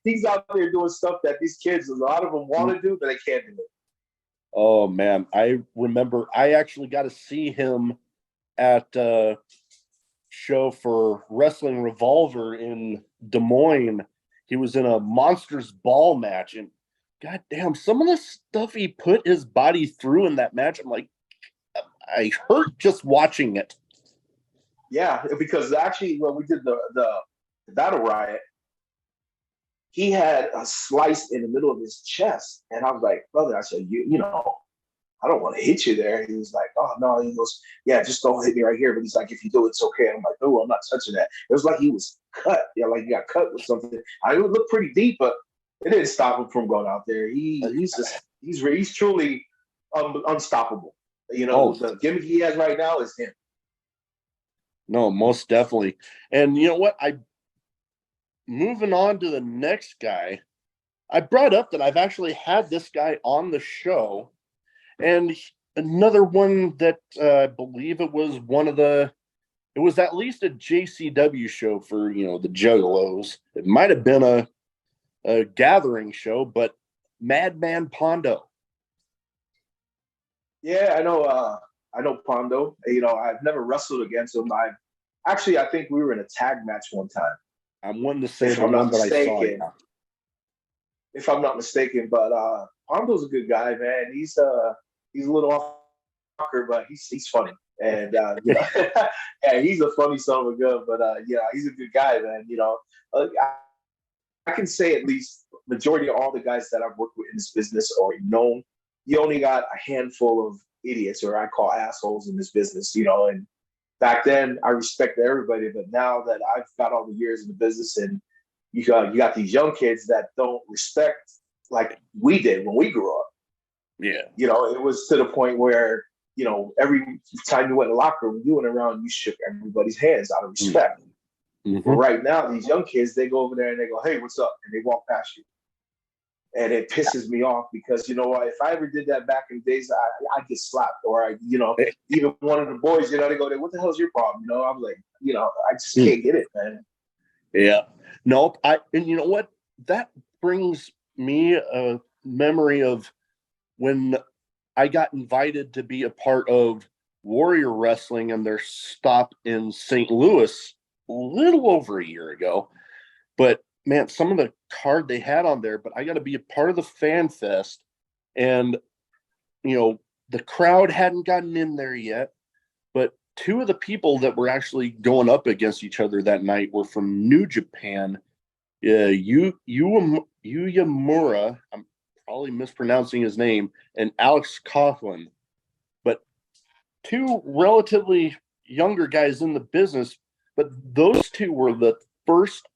he's out there doing stuff that these kids, a lot of them want to do, but they can't do it. Oh man, I remember I actually got to see him at a show for Wrestling Revolver in Des Moines. He was in a Monsters Ball match, and goddamn, some of the stuff he put his body through in that match, I'm like, I hurt just watching it. Yeah, because actually when we did the Battle Riot, he had a slice in the middle of his chest. And I was like, brother, I said, I don't want to hit you there. He was like, oh, no. He goes, yeah, just don't hit me right here. But he's like, if you do, it's okay. I'm like, no, I'm not touching that. It was like he was cut. Yeah, like he got cut with something. I would look pretty deep, but it didn't stop him from going out there. He's truly unstoppable. The gimmick he has right now is him. No, most definitely. And you know what? Moving on to the next guy, I brought up that I've actually had this guy on the show, and another one that I believe it was it was at least a JCW show for, the Juggalos. It might have been a gathering show, but Madman Pondo. Yeah, I know Pondo. I've never wrestled against him. I think we were in a tag match one time. I'm wanting to say the one that I saw. If I'm not mistaken, but Pondo's a good guy, man. He's a little off, but he's funny, and yeah, he's a funny son of a gun. But he's a good guy, man. I can say at least majority of all the guys that I've worked with in this business are known. You only got a handful of idiots, or I call assholes, in this business, and back then I respected everybody, but now that I've got all the years in the business and you got these young kids that don't respect like we did when we grew up. Yeah. It was to the point where, every time you went in the locker room, you went around, you shook everybody's hands out of respect. Mm-hmm. Right now, these young kids, they go over there and they go, hey, what's up? And they walk past you. And it pisses me off because, if I ever did that back in the days, I'd get slapped. Or, even one of the boys, they go, what the hell's your problem? I'm like, I just can't get it, man. Yeah. Nope. And you know what? That brings me a memory of when I got invited to be a part of Warrior Wrestling and their stop in St. Louis a little over a year ago. But man, some of the card they had on there, but I got to be a part of the fan fest. And, the crowd hadn't gotten in there yet, but two of the people that were actually going up against each other that night were from New Japan. Yuyamura, I'm probably mispronouncing his name, and Alex Coughlin. But two relatively younger guys in the business, but those two were the first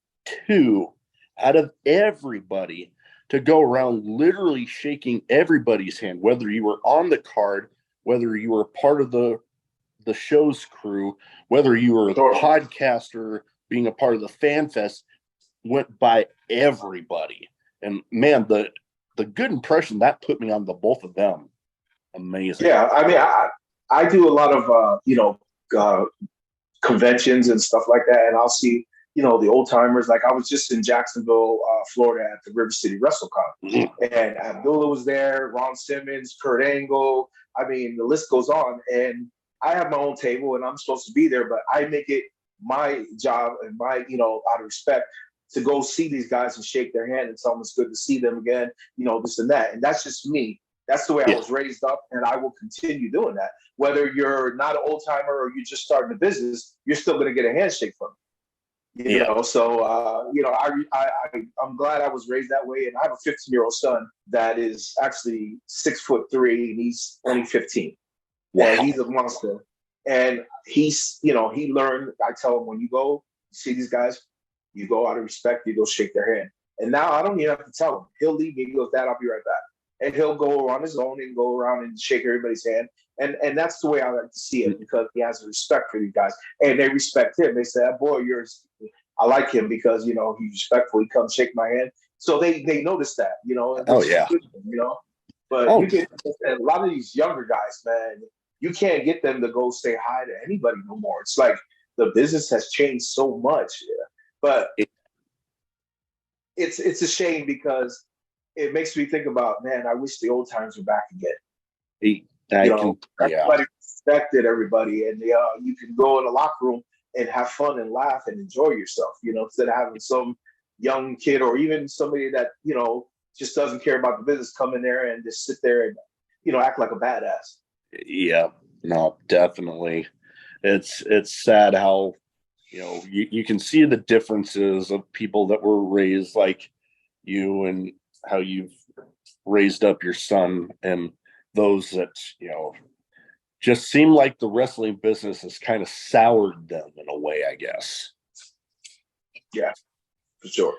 two out of everybody to go around literally shaking everybody's hand, whether you were on the card, whether you were part of the show's crew, whether you were a podcaster being a part of the fan fest, went by everybody. And man, the good impression that put me on the both of them. Amazing. Yeah, I mean, I do a lot of conventions and stuff like that, and I'll see the old timers. Like I was just in Jacksonville, Florida, at the River City WrestleCon, and Abdullah was there, Ron Simmons, Kurt Angle. I mean, the list goes on. And I have my own table, and I'm supposed to be there, but I make it my job and my out of respect to go see these guys and shake their hand and tell them it's good to see them again. This and that, and that's just me. That's the way I was raised up, and I will continue doing that. Whether you're not an old timer or you're just starting a business, you're still going to get a handshake from me. So I'm glad I was raised that way. And I have a 15-year-old son that is actually 6'3", and he's only 15. Wow. And he's a monster. And he's, he learned. I tell him, when you go see these guys, you go out of respect, you go shake their hand. And now I don't even have to tell him. He'll leave me. He goes, "Dad, I'll be right back." And he'll go on his own and go around and shake everybody's hand. And that's the way I like to see it, because he has a respect for these guys. And they respect him. They say, "Boy, I like him because, he's respectful. He comes shake my hand." So they notice that, Oh, yeah. But you get a lot of these younger guys, man, you can't get them to go say hi to anybody no more. It's like the business has changed so much. But it's a shame, because it makes me think about, man, I wish the old times were back again. Everybody respected everybody, and you can go in the locker room and have fun and laugh and enjoy yourself, instead of having some young kid or even somebody that, just doesn't care about the business come in there and just sit there and, act like a badass. Yeah, no, definitely. It's sad how, you can see the differences of people that were raised like you and how you've raised up your son, and those that, just seem like the wrestling business has kind of soured them in a way, I guess. Yeah, for sure.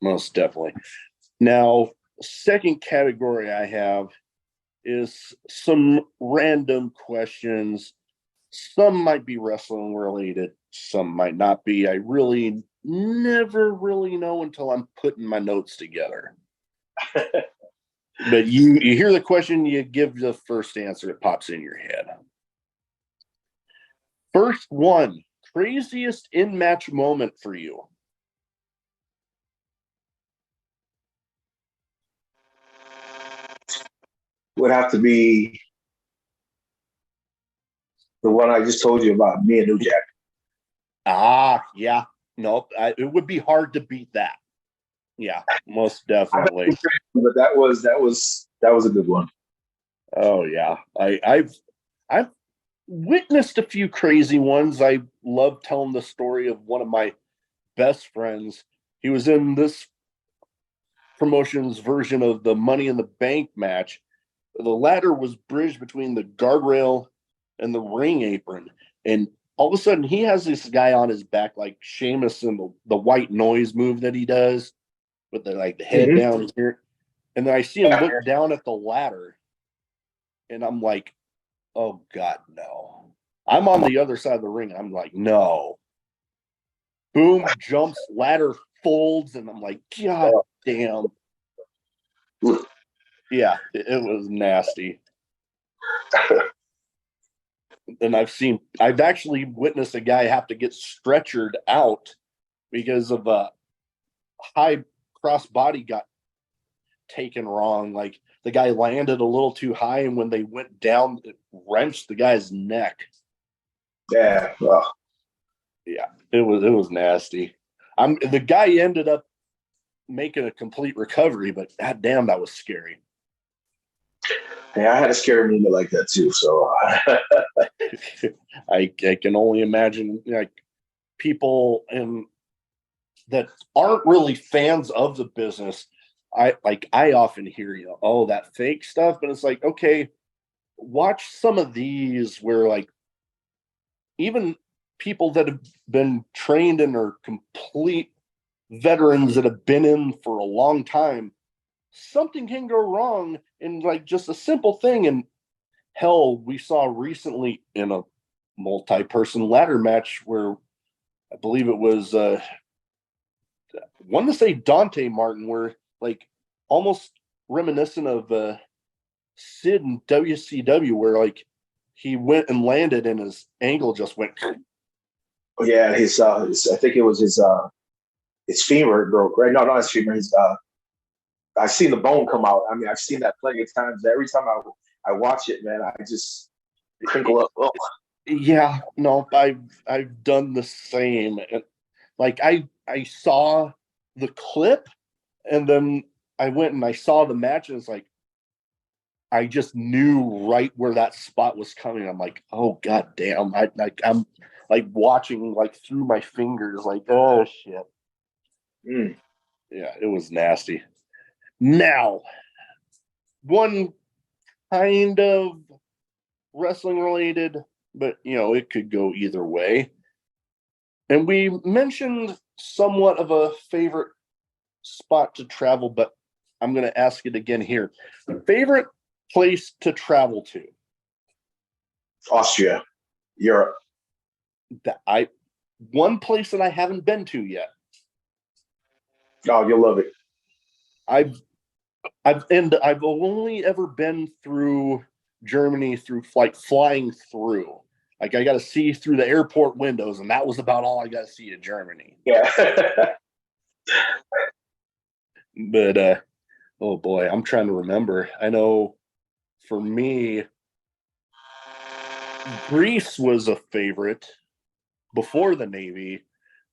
Most definitely. Now, second category I have is some random questions. Some might be wrestling related, some might not be. I really never really know until I'm putting my notes together. But you hear the question, you give the first answer, it pops in your head. First one, craziest in-match moment for you? Would have to be the one I just told you about, me and New Jack. Yeah. Nope. It would be hard to beat that. Yeah, most definitely. But that was a good one. Oh yeah, I've witnessed a few crazy ones. I love telling the story of one of my best friends. He was in this promotion's version of the Money in the Bank match. The ladder was bridged between the guardrail and the ring apron, and all of a sudden he has this guy on his back like Sheamus and the white noise move that he does with the head down here. And then I see him look down at the ladder, and I'm like, oh God, no. I'm on the other side of the ring. I'm like, no. Boom, jumps, ladder folds, and I'm like, God damn. Yeah, it was nasty. And I've actually witnessed a guy have to get stretchered out because of a high cross body got taken wrong. Like the guy landed a little too high, and when they went down, it wrenched the guy's neck. Yeah. Yeah, it was nasty. The guy ended up making a complete recovery, but god damn, that was scary. Yeah, I had a scary moment like that too. So I can only imagine, like, people that aren't really fans of the business. I often hear, oh, that fake stuff, but it's like, okay, watch some of these where, like, even people that have been trained and are complete veterans that have been in for a long time, something can go wrong in, like, just a simple thing. And hell, we saw recently in a multi-person ladder match where I believe it was want to say Dante Martin, where, like, almost reminiscent of Sid in WCW, where, like, he went and landed and his angle just went. yeah, his I think it was his femur broke, right? No, not his femur. I've seen the bone come out. I mean, I've seen that plenty of times. Every time I watch it, man, I just crinkle up. Oh. Yeah, no, I've done the same. Like, I saw the clip, and then I went and I saw the match, and it's like I just knew right where that spot was coming. I'm like, oh god damn! I'm like watching, like, through my fingers, like, oh shit. Yeah, it was nasty. Now, one kind of wrestling related, but it could go either way. And we mentioned somewhat of a favorite spot to travel, but I'm going to ask it again here. Favorite place to travel to? Austria, Europe. One place that I haven't been to yet. Oh, you'll love it. I've only ever been through Germany through, like, flying through. Like, I got to see through the airport windows, and that was about all I got to see in Germany. Yeah. But oh boy, I'm trying to remember. I know for me, Greece was a favorite before the Navy.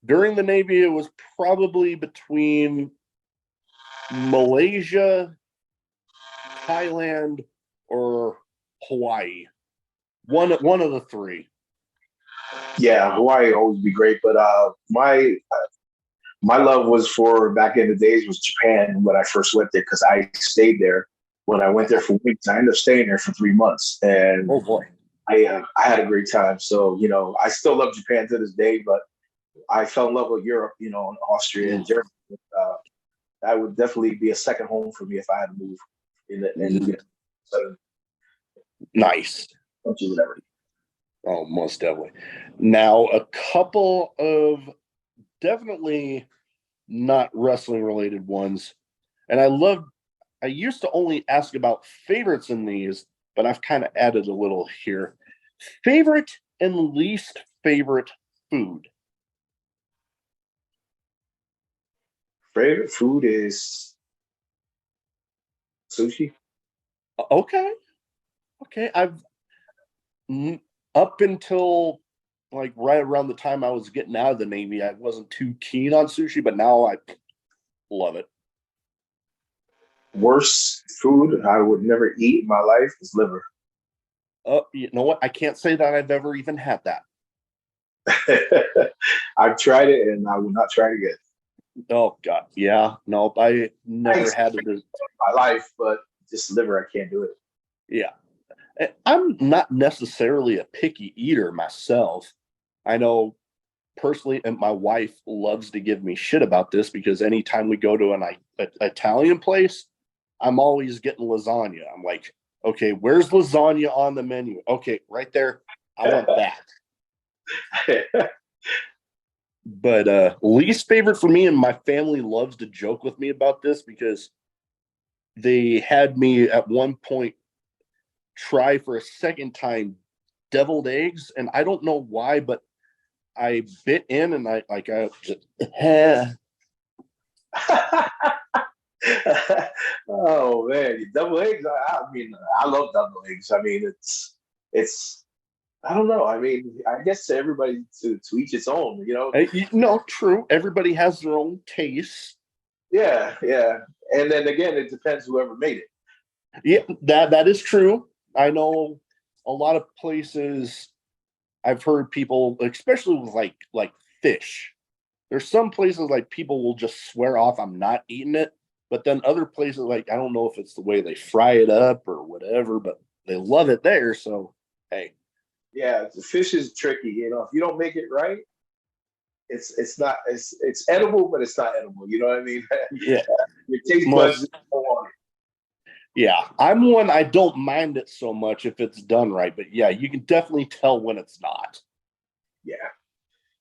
During the Navy, it was probably between Malaysia, Thailand, or Hawaii. One of the three. Yeah, Hawaii always be great, but my love was for back in the days was Japan when I first went there, because I stayed there. When I went there for weeks, I ended up staying there for 3 months, and oh boy, I had a great time. So I still love Japan to this day, but I fell in love with Europe, and Austria and Germany. That would definitely be a second home for me if I had to move nice. Whatever. Oh, most definitely. Now, a couple of definitely not wrestling related ones. And I used to only ask about favorites in these, but I've kind of added a little here. Favorite and least favorite food? Favorite food is sushi. Okay. I've up until, like, right around the time I was getting out of the Navy, I wasn't too keen on sushi, but now I love it. Worst food I would never eat in my life is liver. You know what? I can't say that I've ever even had that. I've tried it and I will not try it again. Oh god, yeah, no, I never had it in my life, but just liver, I can't do it. Yeah, I'm not necessarily a picky eater myself. I know personally, and my wife loves to give me shit about this, because anytime we go to an Italian place, I'm always getting lasagna. I'm like, okay, where's lasagna on the menu? Okay, right there. I want that. But least favorite for me, and my family loves to joke with me about this, because they had me at one point try for a second time deviled eggs, and I don't know why, but I bit in and I just Oh Oh man, double eggs. I mean, I love double eggs. I mean, it's. I don't know. I mean, I guess everybody to each its own. You know. No, true. Everybody has their own taste. Yeah, yeah. And then again, it depends whoever made it. Yeah, that is true. I know a lot of places. I've heard people, especially with like fish. There's some places like people will just swear off, I'm not eating it. But then other places, like, I don't know if it's the way they fry it up or whatever, but they love it there. So, hey. Yeah, the fish is tricky. You know, if you don't make it right, it's not it's edible, but it's not edible. You know what I mean? Yeah. Your taste buds don't want it. Yeah, I'm one, I don't mind it so much if it's done right, but yeah, you can definitely tell when it's not. Yeah.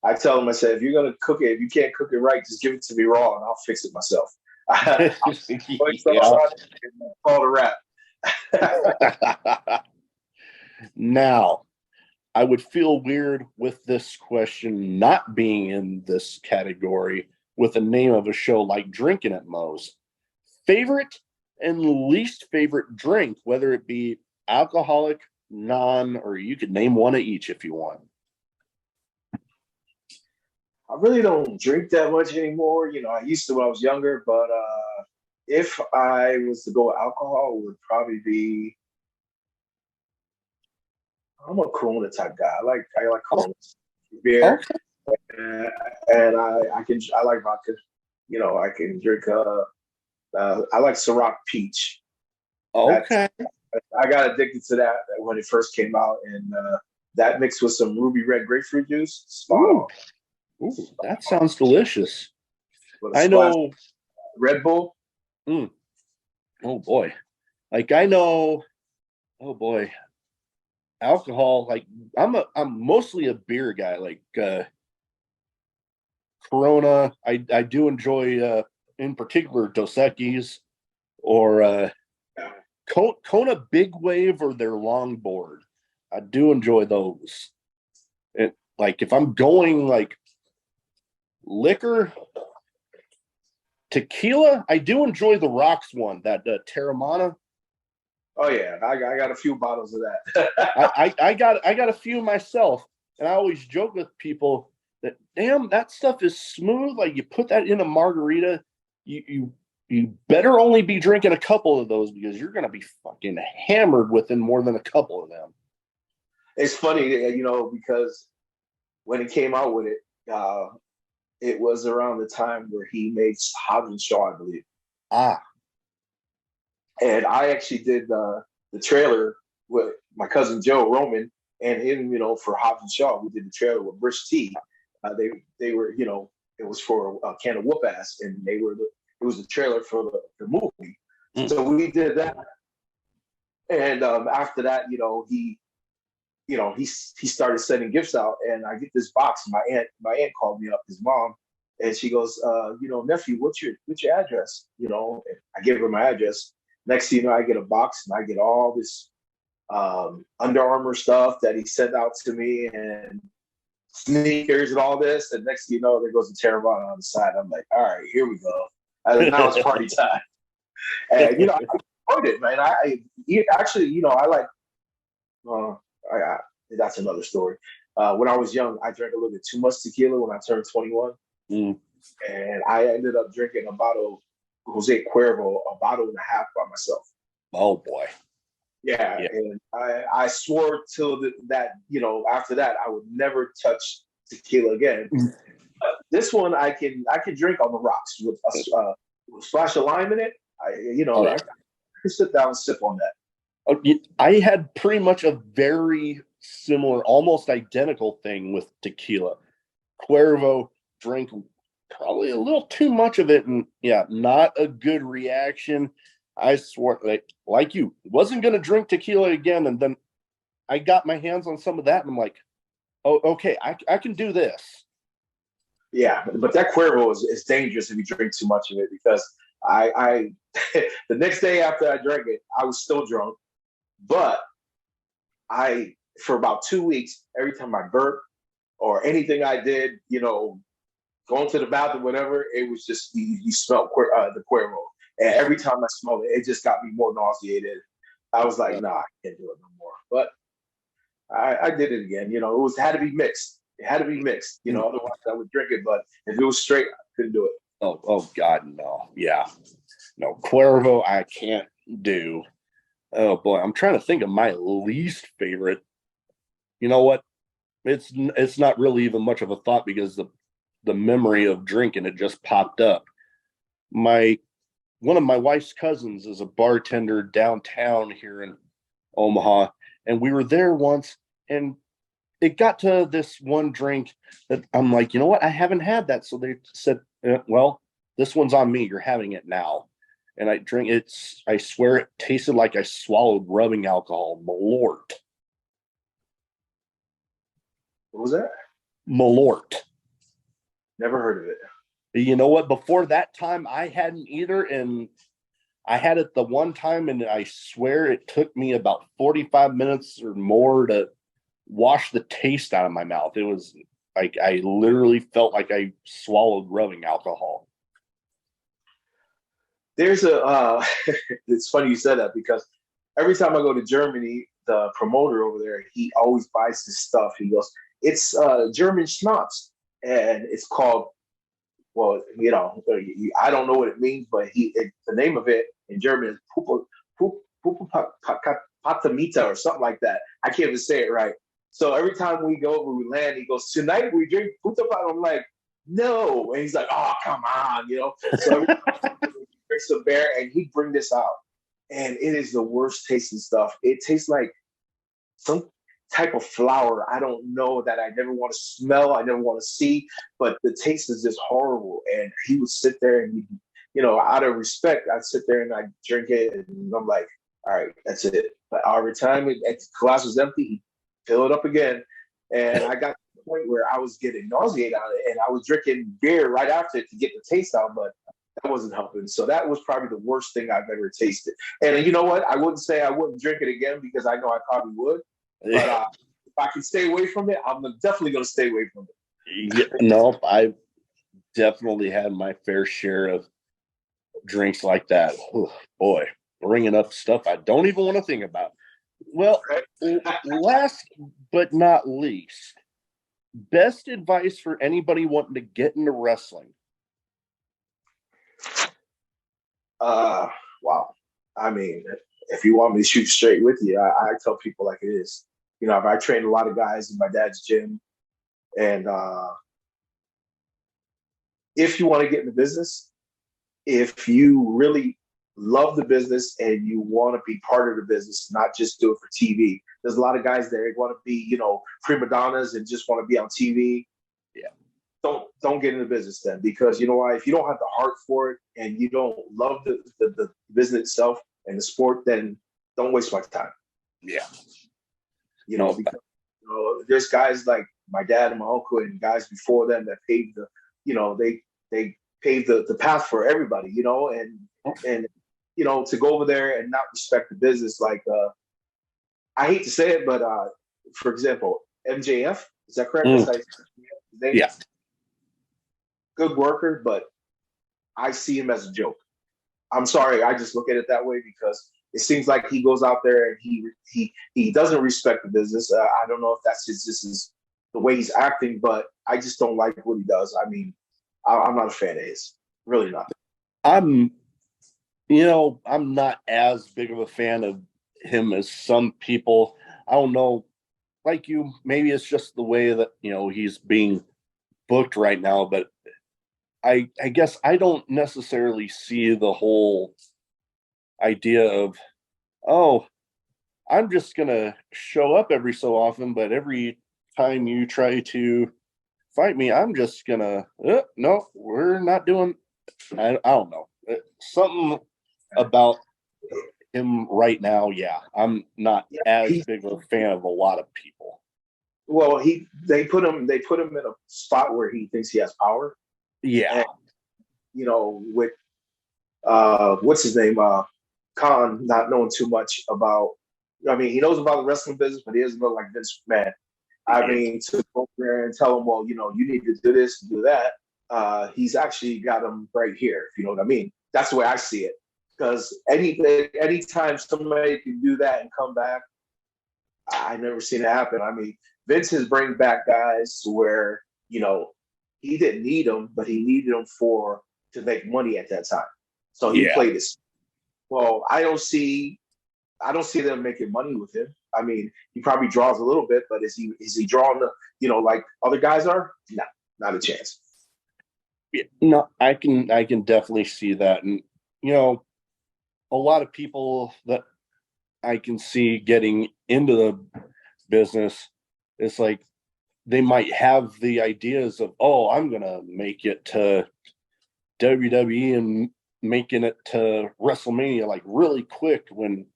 I tell them, I said, if you're gonna cook it, if you can't cook it right, just give it to me raw and I'll fix it myself. I'll put sauce on it and call it a wrap. Now, I would feel weird with this question not being in this category with the name of a show like Drinking at Moe's. Favorite and least favorite drink, whether it be alcoholic, non, or you could name one of each if you want. I really don't drink that much anymore. You know, I used to when I was younger, but if I was to go with alcohol, it would probably be I'm a Corona type guy. I like Corona beer, Okay. and I like vodka. You know, I can drink. I like Ciroc Peach. Okay. I got addicted to that when it first came out, and that mixed with some ruby red grapefruit juice, spot on. Ooh, that sounds delicious. With a I splash know. of Red Bull. Mm, oh boy. Like I know. Oh boy. Alcohol. Like I'm mostly a beer guy. Like Corona. I do enjoy in particular Dos Equis or Kona Big Wave or their longboard. I do enjoy those. It, like if I'm going like liquor, tequila, I do enjoy the rocks one, that Terramana. Oh yeah, I got a few bottles of that. I got a few myself, and I always joke with people that damn that stuff is smooth. Like you put that in a margarita, you better only be drinking a couple of those because you're gonna be fucking hammered within more than a couple of them. It's funny, you know, because when he came out with it was around the time where he made Hobbs and Shaw, I believe. Ah, And I actually did the trailer with my cousin Joe Roman, and him, you know, for Hobbs and Shaw, we did the trailer with Rich T. They were, you know, it was for a can of whoop ass, and it was the trailer for the movie. So we did that, and after that, he started sending gifts out, and I get this box. My aunt called me up, his mom, and she goes, nephew, what's your address? You know, and I gave her my address. Next thing you know, I get a box and I get all this Under Armour stuff that he sent out to me and sneakers and all this. And next thing you know, there goes a Terravana on the side. I'm like, all right, here we go. And now it's party time. And I enjoyed it, man. Actually, I like. That's another story. When I was young, I drank a little bit too much tequila when I turned 21, and I ended up drinking a bottle Jose Cuervo, a bottle and a half by myself. oh boy. Yeah, and I swore till that after that I would never touch tequila again. This one I can drink on the rocks with a splash of lime in it. I can sit down and sip on that. I had pretty much a very similar, almost identical thing with tequila. Cuervo drank probably a little too much of it, and not a good reaction. I swore, like you, wasn't going to drink tequila again, and then I got my hands on some of that, and I'm like, oh, okay, I can do this. Yeah, but that Cuervo is dangerous if you drink too much of it, because I the next day after I drank it, I was still drunk, but for about 2 weeks, every time I burped or anything I did, going to the bathroom, whatever, it was just you smell the Cuervo. And every time I smelled it, it just got me more nauseated. I was like, nah, I can't do it no more. But I did it again. You know, had to be mixed. It had to be mixed. You know, otherwise I would drink it. But if it was straight, I couldn't do it. Oh God, no. Yeah. No, Cuervo I can't do. Oh boy, I'm trying to think of my least favorite. You know what? It's not really even much of a thought because the memory of drinking it just popped up. One of my wife's cousins is a bartender downtown here in Omaha, and we were there once, and it got to this one drink that I'm like, you know what? I haven't had that. So they said, well, this one's on me. You're having it now. And I drink it. I swear it tasted like I swallowed rubbing alcohol. Malort. What was that? Malort. Never heard of it. You know what? Before that time, I hadn't either. And I had it the one time, and I swear it took me about 45 minutes or more to wash the taste out of my mouth. It was like I literally felt like I swallowed rubbing alcohol. There's it's funny you said that because every time I go to Germany, the promoter over there, he always buys this stuff. He goes, it's German schnapps, and it's called, well, you know, I don't know what it means, but the name of it in German is Patamita or something like that. I can't even say it right. So every time we go over, we land, he goes, tonight we drink Putapat. I'm like, no. And he's like, oh, come on, you know. So every time he drinks a beer, and he'd bring this out. And it is the worst tasting stuff. It tastes like some type of flour. I don't know, that I never want to smell. I never want to see. But the taste is just horrible. And he would sit there and, you know, out of respect, I'd sit there and I'd drink it. And I'm like, all right, that's it. But every time the glass was empty, he'd fill it up again. And I got to the point where I was getting nauseated on it. And I was drinking beer right after it to get the taste out. But that wasn't helping. So that was probably the worst thing I've ever tasted. And you know what? I wouldn't say I wouldn't drink it again because I know I probably would. But if I can stay away from it, I'm definitely going to stay away from it. Yeah, no, I've definitely had my fair share of drinks like that. Oh, boy, bringing up stuff I don't even want to think about. Well, last but not least, best advice for anybody wanting to get into wrestling. Wow. I mean, if you want me to shoot straight with you, I tell people like it is. You know, I trained a lot of guys in my dad's gym, and if you want to get in the business, if you really love the business and you want to be part of the business, not just do it for TV. There's a lot of guys there who want to be, you know, prima donnas and just want to be on TV. Yeah. Don't get in the business then, because you know why? If you don't have the heart for it and you don't love the business itself and the sport, then don't waste my time. Yeah. You know, because you know, there's guys like my dad and my uncle and guys before them that paved the, you know, they paved the path for everybody, you know, and you know, to go over there and not respect the business, like I hate to say it, but for example, MJF, is that correct? Yeah. Good worker, but I see him as a joke. I'm sorry, I just look at it that way because it seems like he goes out there and he doesn't respect the business. I don't know if that's just the way he's acting, but I just don't like what he does. I mean, I'm not a fan of his. Really not. I'm not as big of a fan of him as some people. I don't know, like you, maybe it's just the way that, you know, he's being booked right now, but I guess I don't necessarily see the whole idea of, oh, I'm just going to show up every so often, but every time you try to fight me, I'm just going to, no, we're not doing, I don't know. Something about him right now, yeah, I'm not as big of a fan of a lot of people. Well, they put him in a spot where he thinks he has power. Yeah. And, you know, with what's his name? Khan, not knowing too much about, I mean, he knows about the wrestling business, but he doesn't know like Vince McMahon. I mean, to go there and tell him, well, you know, you need to do this and do that. He's actually got him right here, if you know what I mean. That's the way I see it. because anytime somebody can do that and come back, I never seen it happen. I mean, Vince has bring back guys where he didn't need them, but he needed them to make money at that time. So he played this. Well, I don't see them making money with him. I mean, he probably draws a little bit, but is he drawing like other guys are? No, not a chance. Yeah, no, I can definitely see that. And a lot of people that I can see getting into the business, it's like they might have the ideas of, oh, I'm gonna make it to WWE and making it to WrestleMania like really quick. When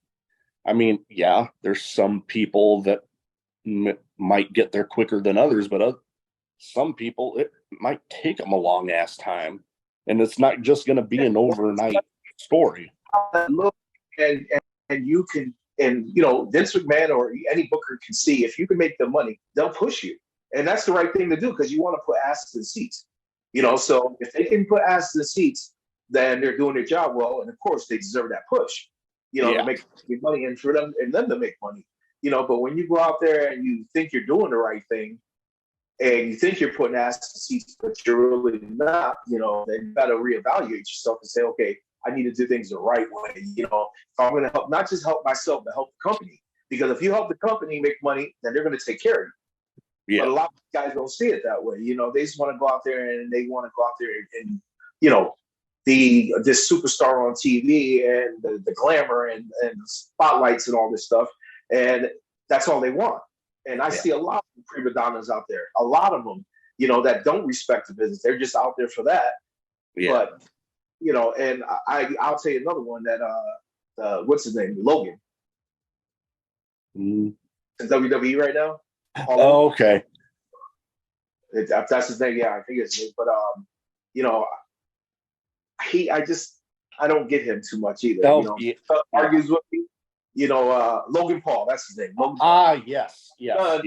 I mean, yeah, there's some people that might get there quicker than others, but some people it might take them a long ass time, and it's not just going to be an overnight story. Look, and you can, and Vince McMahon or any booker can see if you can make the money, they'll push you, and that's the right thing to do because you want to put asses in seats. So if they can put asses in seats, then they're doing their job well, and of course they deserve that push. To make money and for them to make money. But when you go out there and you think you're doing the right thing, and you think you're putting asses in seats, but you're really not, then you got to reevaluate yourself and say, okay, I need to do things the right way. If I'm going to help, not just help myself, but help the company. Because if you help the company make money, then they're going to take care of you. Yeah. But a lot of guys don't see it that way. They just want to go out there and they want to go out there and this superstar on TV and the glamour and the spotlights and all this stuff. And that's all they want. And I see a lot of prima donnas out there, a lot of them, that don't respect the business. They're just out there for that. Yeah. But, and I'll tell you another one that, what's his name? Logan. In WWE right now. Oh, okay. If that's his name, yeah, I think it's his name. But, I don't get him too much either. Argues with me. Logan Paul, that's his name. Logan Paul. Yes. My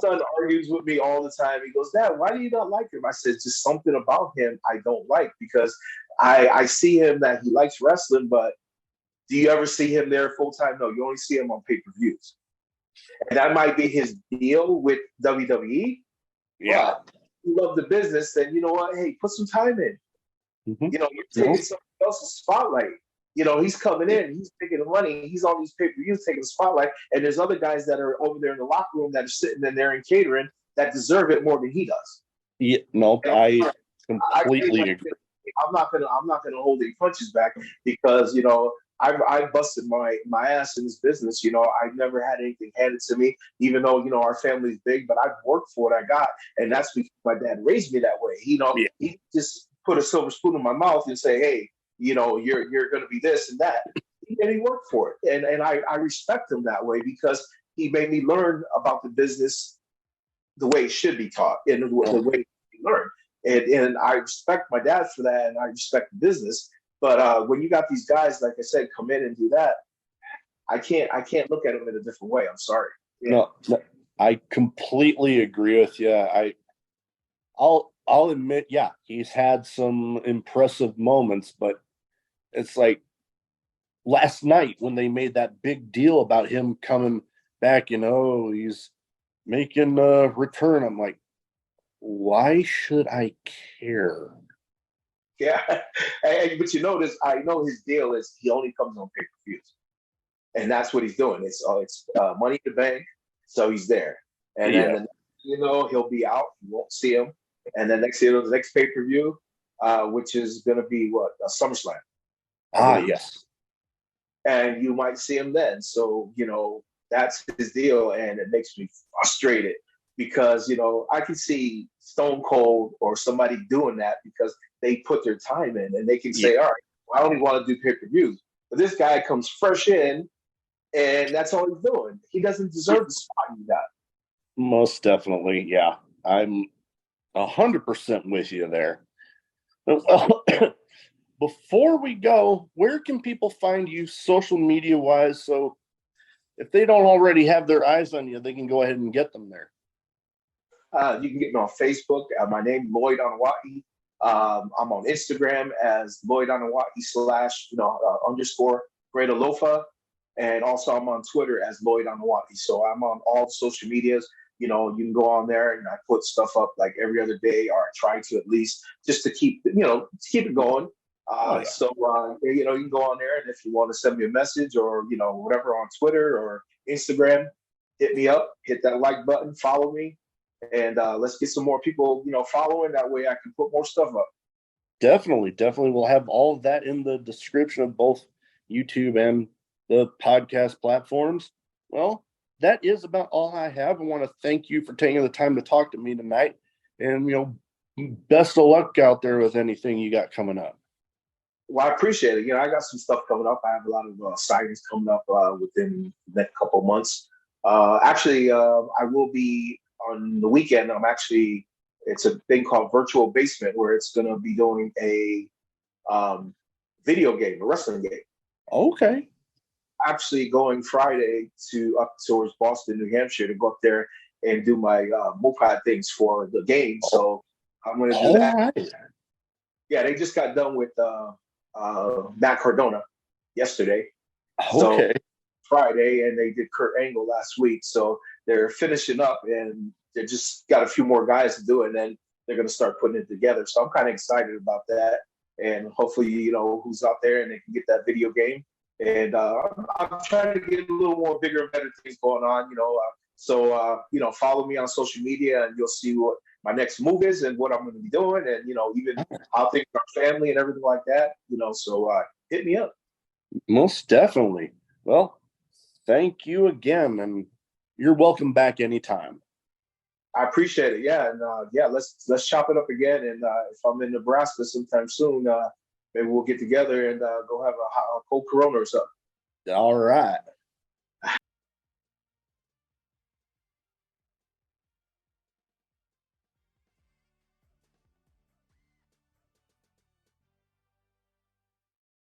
son argues with me all the time. He goes, Dad, why do you not like him? I said, just something about him I don't like because I see him that he likes wrestling, but do you ever see him there full time? No, you only see him on pay-per-views. And that might be his deal with WWE. Yeah. But you love the business, then you know what? Hey, put some time in. Mm-hmm. You're taking somebody else's spotlight. He's coming in, he's taking the money, he's on these pay-per-views taking the spotlight, and there's other guys that are over there in the locker room that are sitting in there and catering that deserve it more than he does. Yeah, no, I completely agree. I'm not gonna hold any punches back because I busted my ass in this business. I've never had anything handed to me, even though our family's big, but I've worked for what I got, and that's because my dad raised me that way. He just put a silver spoon in my mouth and say, hey, you're going to be this and that. And he worked for it. And I respect him that way because he made me learn about the business the way it should be taught and the way he learned. And I respect my dad for that, and I respect the business. But when you got these guys, like I said, come in and do that, I can't look at them in a different way. I'm sorry. Yeah. No, I completely agree with you. I'll admit, yeah, he's had some impressive moments, but it's like last night when they made that big deal about him coming back, he's making a return. I'm like, why should I care? Yeah, but notice, I know his deal is he only comes on pay-per-views, and that's what he's doing. It's Money in the Bank, so he's there, and then he'll be out. You won't see him, and then the next pay-per-view, which is going to be a SummerSlam. Yes. And you might see him then. So, that's his deal. And it makes me frustrated because, I can see Stone Cold or somebody doing that because they put their time in and they can say, all right, I only want to do pay-per-views. But this guy comes fresh in and that's all he's doing. He doesn't deserve the spot you got. Most definitely. Yeah. I'm 100% with you there. Before we go, where can people find you social media wise? So if they don't already have their eyes on you, they can go ahead and get them there. You can get me on Facebook. My name, Lloyd Anoa'i. I'm on Instagram as Lloyd Anoa'i / underscore Greater Lofa. And also I'm on Twitter as Lloyd Anoa'i. So I'm on all the social medias. You can go on there and I put stuff up like every other day, or I try to, at least, just to keep it going. So you can go on there, and if you want to send me a message or whatever on Twitter or Instagram, hit me up, hit that like button, follow me, and let's get some more people following. That way I can put more stuff up. Definitely. We'll have all of that in the description of both YouTube and the podcast platforms. Well, that is about all I have. I want to thank you for taking the time to talk to me tonight, and best of luck out there with anything you got coming up. Well, I appreciate it. I got some stuff coming up. I have a lot of signings coming up within the next couple of months. Actually, I will be on the weekend. It's a thing called Virtual Basement, where it's going to be doing a video game, a wrestling game. Okay. Actually going Friday up towards Boston, New Hampshire, to go up there and do my moped things for the game. So I'm going to do that. Right. Yeah, they just got done with Matt Cardona yesterday. Okay. So Friday, and they did Kurt Angle last week. So they're finishing up, and they just got a few more guys to do it, and then they're going to start putting it together. So I'm kind of excited about that. And hopefully, who's out there and they can get that video game. And I'm trying to get a little more bigger and better things going on, So follow me on social media, and you'll see what my next move is and what I'm going to be doing, and even how things are family and everything like that. So hit me up. Most definitely. Well, thank you again, and you're welcome back anytime. I appreciate it. Yeah, and let's chop it up again. And if I'm in Nebraska sometime soon, maybe we'll get together and go have a cold Corona or something. All right.